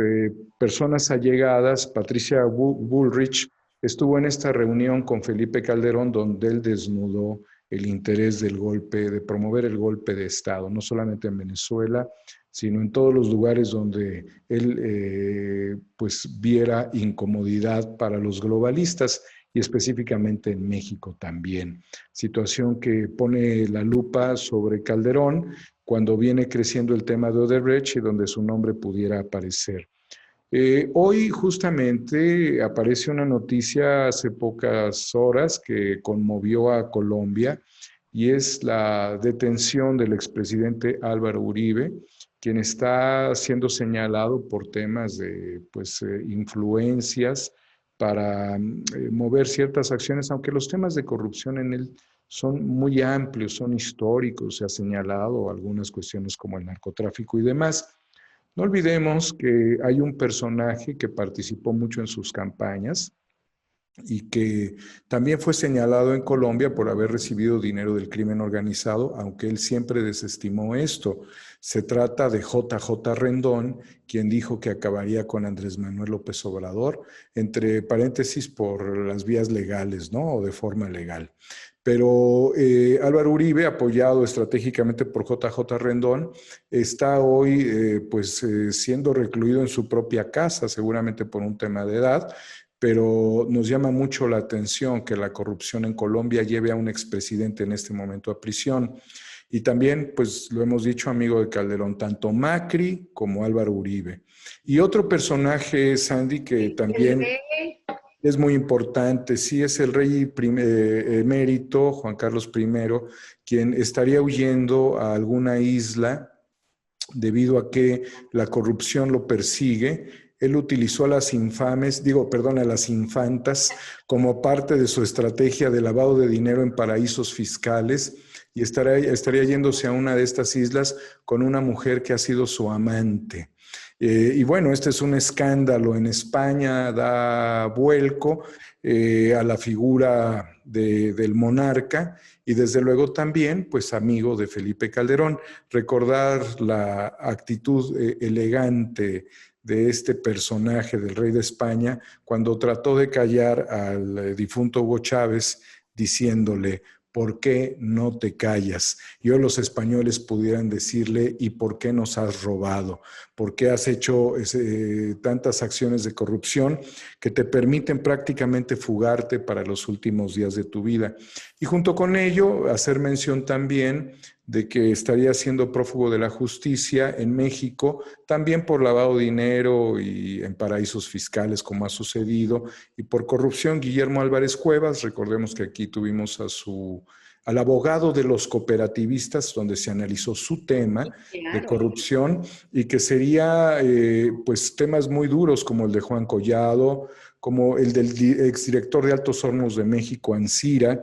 personas allegadas, Patricia Bullrich, estuvo en esta reunión con Felipe Calderón donde él desnudó el interés del golpe, de promover el golpe de Estado, no solamente en Venezuela, sino en todos los lugares donde él pues viera incomodidad para los globalistas y específicamente en México también. Situación que pone la lupa sobre Calderón cuando viene creciendo el tema de Odebrecht y donde su nombre pudiera aparecer. Hoy justamente aparece una noticia hace pocas horas que conmovió a Colombia y es la detención del expresidente Álvaro Uribe, quien está siendo señalado por temas de influencias para mover ciertas acciones, aunque los temas de corrupción en él son muy amplios, son históricos, se ha señalado algunas cuestiones como el narcotráfico y demás. No olvidemos que hay un personaje que participó mucho en sus campañas y que también fue señalado en Colombia por haber recibido dinero del crimen organizado, aunque él siempre desestimó esto. Se trata de JJ Rendón, quien dijo que acabaría con Andrés Manuel López Obrador, entre paréntesis por las vías legales, ¿no? O de forma legal. Pero Álvaro Uribe, apoyado estratégicamente por JJ Rendón, está hoy siendo recluido en su propia casa, seguramente por un tema de edad, pero nos llama mucho la atención que la corrupción en Colombia lleve a un expresidente en este momento a prisión. Y también, pues lo hemos dicho, amigo de Calderón, tanto Macri como Álvaro Uribe. Y otro personaje, Sandy, que también es muy importante, sí, es el rey emérito, Juan Carlos I, quien estaría huyendo a alguna isla debido a que la corrupción lo persigue. Él utilizó a las infantas como parte de su estrategia de lavado de dinero en paraísos fiscales y estaría yéndose a una de estas islas con una mujer que ha sido su amante. Y bueno, este es un escándalo. En España da vuelco a la figura del monarca y desde luego también, pues amigo de Felipe Calderón. Recordar la actitud elegante de este personaje del rey de España cuando trató de callar al difunto Hugo Chávez diciéndole: ¿por qué no te callas? Y hoy los españoles pudieran decirle: ¿y por qué nos has robado? ¿Por qué has hecho tantas acciones de corrupción que te permiten prácticamente fugarte para los últimos días de tu vida? Y junto con ello, hacer mención también de que estaría siendo prófugo de la justicia en México, también por lavado de dinero y en paraísos fiscales, como ha sucedido, y por corrupción, Guillermo Álvarez Cuevas. Recordemos que aquí tuvimos al abogado de los cooperativistas, donde se analizó su tema de corrupción, y que sería temas muy duros como el de Juan Collado, como el del exdirector de Altos Hornos de México, Ancira,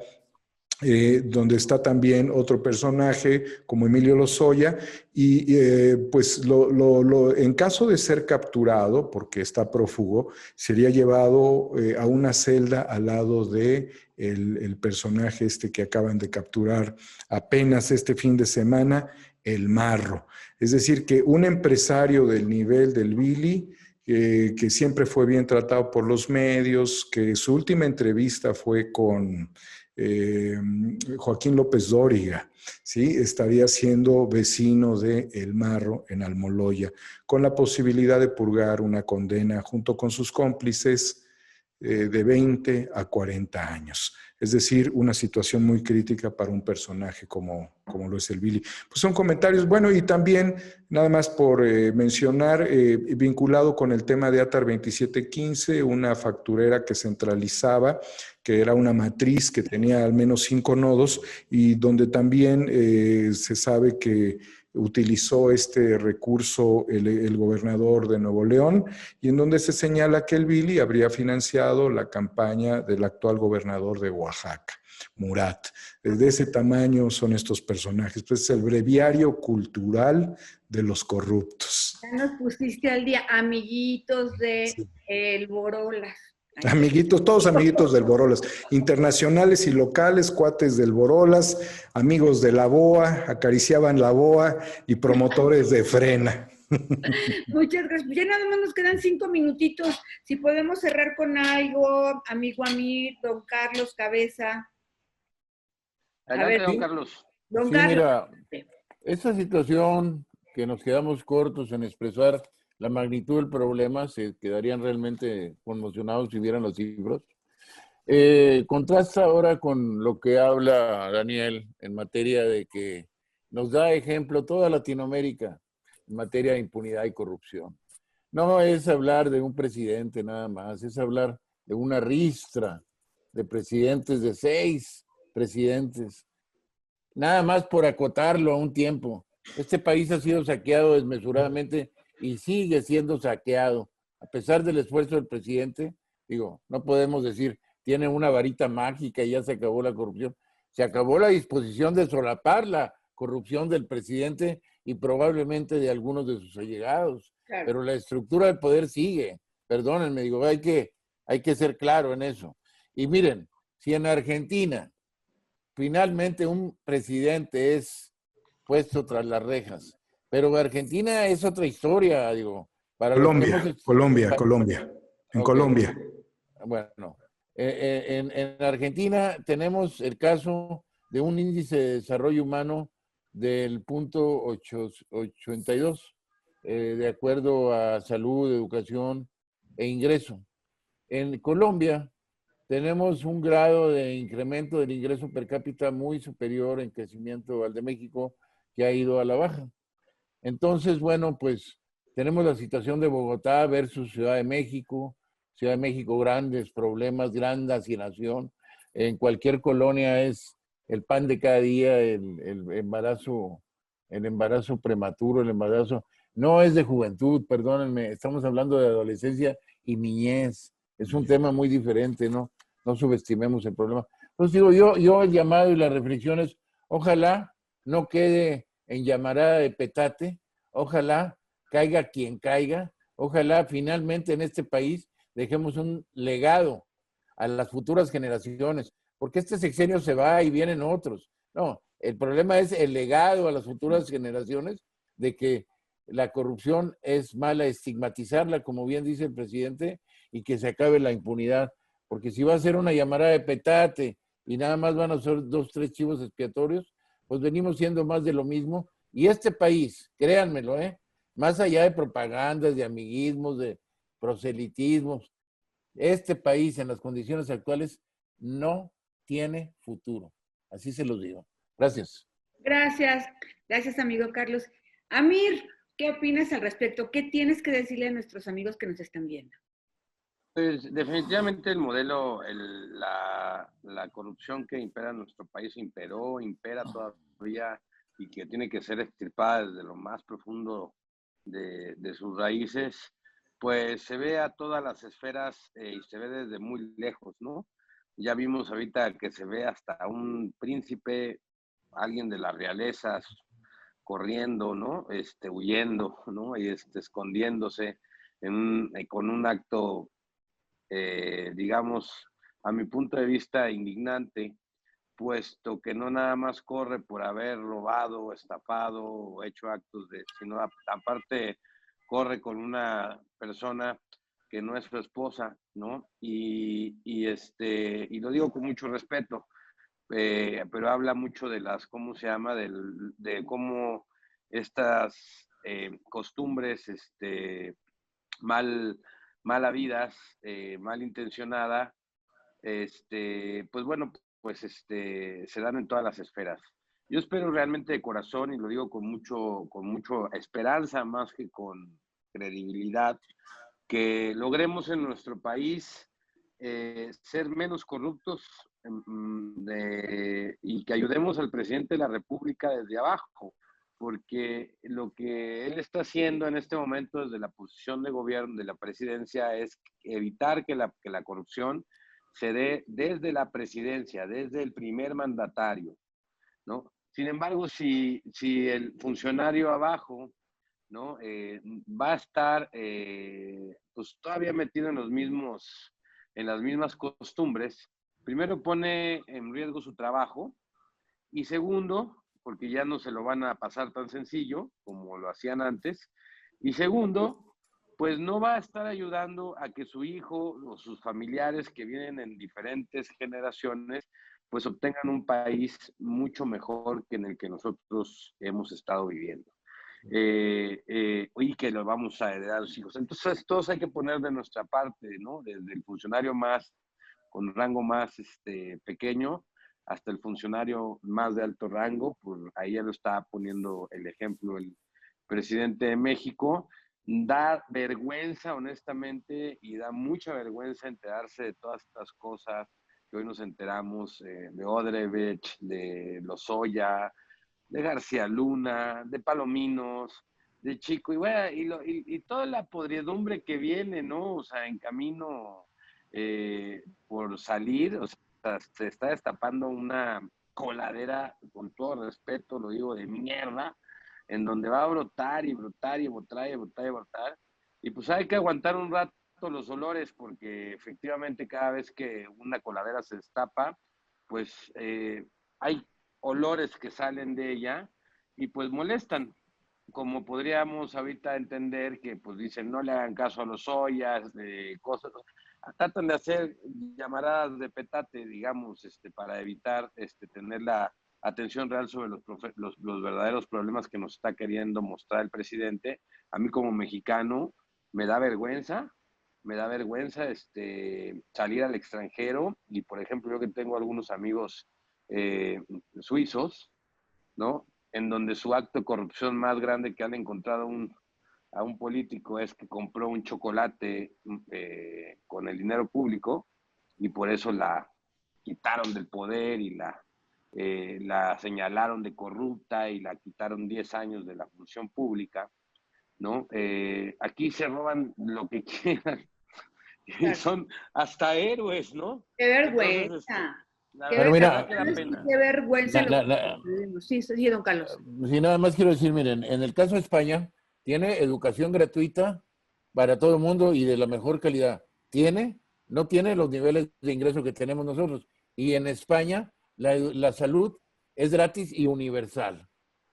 donde está también otro personaje como Emilio Lozoya, y pues en caso de ser capturado, porque está prófugo, sería llevado a una celda al lado de el personaje este que acaban de capturar apenas este fin de semana, el Marro. Es decir, que un empresario del nivel del Billy, que siempre fue bien tratado por los medios, que su última entrevista fue con Joaquín López Dóriga, ¿sí? Estaría siendo vecino de El Marro en Almoloya, con la posibilidad de purgar una condena junto con sus cómplices de 20 a 40 años. Es decir, una situación muy crítica para un personaje como lo es el Billy. Pues son comentarios, bueno, y también, nada más por mencionar, vinculado con el tema de ATAR 2715, una facturera que centralizaba, que era una matriz que tenía al menos 5 nodos, y donde también se sabe que utilizó este recurso el gobernador de Nuevo León, y en donde se señala que el Billy habría financiado la campaña del actual gobernador de Oaxaca, Murat. De ese tamaño son estos personajes. Pues es el breviario cultural de los corruptos. Ya nos pusiste al día, amiguitos de Sí. El Borolas. Amiguitos, todos amiguitos del Borolas, internacionales y locales, cuates del Borolas, amigos de la BOA, acariciaban la BOA y promotores de Frena. Muchas gracias. Ya nada más nos quedan 5 minutitos. Si podemos cerrar con algo, amigo Amir, don Carlos Cabeza. Adelante, don Sí, Carlos. Don sí, Carlos. mira, esta situación que nos quedamos cortos en expresar la magnitud del problema, se quedarían realmente conmocionados si vieran los libros. Contrasta ahora con lo que habla Daniel en materia de que nos da ejemplo toda Latinoamérica en materia de impunidad y corrupción. No es hablar de un presidente nada más, es hablar de una ristra de presidentes, de 6 presidentes, nada más por acotarlo a un tiempo. Este país ha sido saqueado desmesuradamente y sigue siendo saqueado. A pesar del esfuerzo del presidente, digo, no podemos decir, tiene una varita mágica y ya se acabó la corrupción. Se acabó la disposición de solapar la corrupción del presidente y probablemente de algunos de sus allegados. Claro. Pero la estructura del poder sigue. Perdónenme, digo, hay que ser claro en eso. Y miren, si en Argentina finalmente un presidente es puesto tras las rejas, pero Argentina es otra historia, digo, para los que hemos... Colombia. En Ok, Colombia. bueno, en Argentina tenemos el caso de un índice de desarrollo humano del punto 82, de acuerdo a salud, educación e ingreso. En Colombia tenemos un grado de incremento del ingreso per cápita muy superior en crecimiento al de México, que ha ido a la baja. Entonces, bueno, pues tenemos la situación de Bogotá versus Ciudad de México. Ciudad de México, grandes problemas, gran hacinación. En cualquier colonia es el pan de cada día, el embarazo prematuro, el embarazo. No es de juventud, perdónenme, estamos hablando de adolescencia y niñez. Es un tema muy diferente, ¿no? No subestimemos el problema. Entonces digo, yo el llamado y las reflexiones, ojalá no quede en llamarada de petate, ojalá caiga quien caiga, ojalá finalmente en este país dejemos un legado a las futuras generaciones, porque este sexenio se va y vienen otros. No, el problema es el legado a las futuras generaciones de que la corrupción es mala, estigmatizarla, como bien dice el presidente, y que se acabe la impunidad. Porque si va a ser una llamada de petate y nada más van a ser 2, 3 chivos expiatorios, pues venimos siendo más de lo mismo. Y este país, créanmelo, más allá de propagandas, de amiguismos, de proselitismos, este país en las condiciones actuales no tiene futuro. Así se los digo. Gracias. Gracias, amigo Carlos. Amir, ¿qué opinas al respecto? ¿Qué tienes que decirle a nuestros amigos que nos están viendo? Pues definitivamente el modelo, la corrupción que impera en nuestro país impera todavía y que tiene que ser extirpada desde lo más profundo de sus raíces, pues se ve a todas las esferas y se ve desde muy lejos, ¿no? Ya vimos ahorita que se ve hasta un príncipe, alguien de la realeza, corriendo, ¿no? Huyendo, ¿no? Y escondiéndose con un acto, digamos, a mi punto de vista, indignante, puesto que no nada más corre por haber robado, estafado o hecho actos sino aparte corre con una persona que no es su esposa, ¿no? Y lo digo con mucho respeto, pero habla mucho de ¿cómo se llama? De cómo estas costumbres mal, mal habidas, mal intencionada, pues bueno, pues se dan en todas las esferas. Yo espero realmente de corazón, y lo digo con mucho esperanza más que con credibilidad, que logremos en nuestro país ser menos corruptos y que ayudemos al presidente de la República desde abajo, porque lo que él está haciendo en este momento desde la posición de gobierno, de la presidencia, es evitar que la corrupción se dé desde la presidencia, desde el primer mandatario, ¿no? Sin embargo, si el funcionario abajo, ¿no? Va a estar pues todavía metido en las mismas costumbres, primero pone en riesgo su trabajo y segundo, porque ya no se lo van a pasar tan sencillo como lo hacían antes, y segundo, pues no va a estar ayudando a que su hijo o sus familiares que vienen en diferentes generaciones pues obtengan un país mucho mejor que en el que nosotros hemos estado viviendo. Y que lo vamos a heredar a los hijos. Entonces, todos hay que poner de nuestra parte, ¿no? Desde el funcionario con rango más pequeño, hasta el funcionario más de alto rango, pues ahí ya lo está poniendo el ejemplo el presidente de México. Da vergüenza, honestamente, y da mucha vergüenza enterarse de todas estas cosas que hoy nos enteramos, de Odebrecht, de Lozoya, de García Luna, de Palominos, de Chico, y bueno, y toda la podredumbre que viene, ¿no? O sea, en camino por salir, o sea, se está destapando una coladera, con todo respeto, lo digo, de mierda, en donde va a brotar y brotar y brotar y brotar y brotar, y pues hay que aguantar un rato los olores, porque efectivamente cada vez que una coladera se destapa, pues hay olores que salen de ella y pues molestan, como podríamos ahorita entender que pues dicen no le hagan caso a los ollas, de cosas, tratan de hacer llamaradas de petate, digamos, para evitar tener la atención real sobre los verdaderos problemas que nos está queriendo mostrar el presidente. A mí como mexicano me da vergüenza salir al extranjero y, por ejemplo, yo que tengo algunos amigos suizos, ¿no? En donde su acto de corrupción más grande que han encontrado a un político es que compró un chocolate con el dinero público y por eso la quitaron del poder y la señalaron de corrupta y la quitaron 10 años de la función pública, ¿no? Aquí se roban lo que quieran y son hasta héroes, ¿no? ¡Qué vergüenza! Pero mira, qué vergüenza sí, sí, don Carlos. Sí, nada más quiero decir, miren, en el caso de España, tiene educación gratuita para todo el mundo y de la mejor calidad. No tiene los niveles de ingreso que tenemos nosotros. Y en España, la salud es gratis y universal.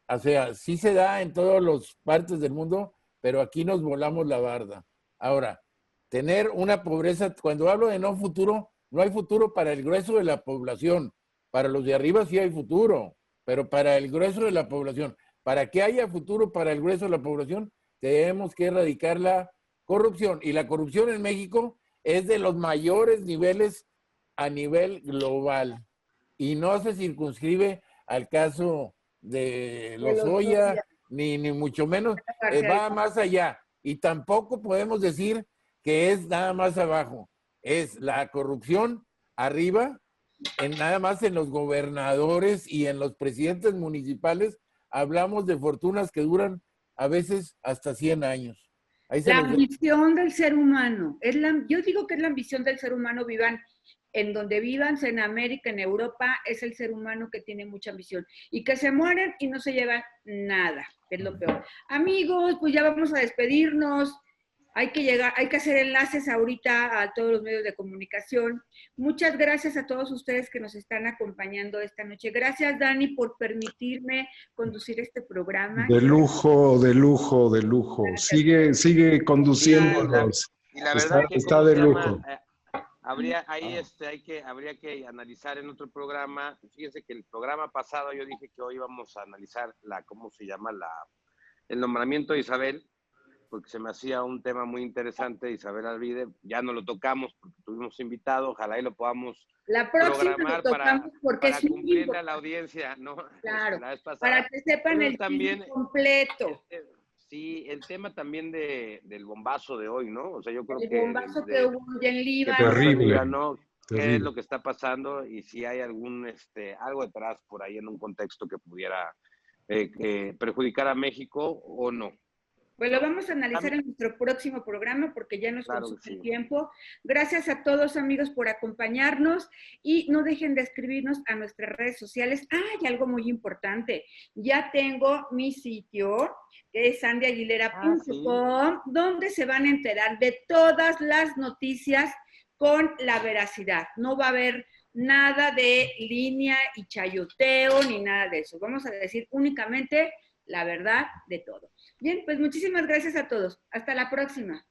O sea, sí se da en todas las partes del mundo, pero aquí nos volamos la barda. Ahora, tener una pobreza, cuando hablo de no futuro, no hay futuro para el grueso de la población. Para los de arriba sí hay futuro, pero para el grueso de la población, para que haya futuro para el grueso de la población, tenemos que erradicar la corrupción. Y la corrupción en México es de los mayores niveles a nivel global. Y no se circunscribe al caso de Lozoya, ni mucho menos, va más allá. Y tampoco podemos decir que es nada más abajo. Es la corrupción arriba, nada más en los gobernadores y en los presidentes municipales. Hablamos de fortunas que duran a veces hasta 100 años. La ambición del ser humano. Yo digo que es la ambición del ser humano, Vivan. en donde vivan, sea en América, en Europa, es el ser humano que tiene mucha ambición. Y que se mueren y no se llevan nada, que es lo peor. Amigos, pues ya vamos a despedirnos. Hay que llegar, hay que hacer enlaces ahorita a todos los medios de comunicación. Muchas gracias a todos ustedes que nos están acompañando esta noche. Gracias, Dani, por permitirme conducir este programa. De lujo, de lujo, de lujo. Sigue conduciéndonos. Y la verdad que está de lujo. Habría que analizar en otro programa. Fíjense que el programa pasado yo dije que hoy vamos a analizar el nombramiento de Isabel, porque se me hacía un tema muy interesante. Isabel Arvide, ya no lo tocamos porque tuvimos invitado, ojalá y lo podamos la próxima programar lo tocamos porque para cumplirle a la audiencia, ¿no? Claro, La vez pasada. Para que sepan el también completo. Sí, el tema también del bombazo de hoy, ¿no? O sea, yo creo el que... bombazo que hubo en Líbano. Terrible. ¿No? ¿Qué es lo que está pasando? Y si hay algo detrás por ahí en un contexto que pudiera perjudicar a México o no. Pues lo vamos a analizar en nuestro próximo programa porque ya nos consume el tiempo. Gracias a todos, amigos, por acompañarnos y no dejen de escribirnos a nuestras redes sociales. Y algo muy importante. Ya tengo mi sitio, que es sandyaguilera.com, donde se van a enterar de todas las noticias con la veracidad. No va a haber nada de línea y chayoteo ni nada de eso. Vamos a decir únicamente la verdad de todo. Bien, pues muchísimas gracias a todos. Hasta la próxima.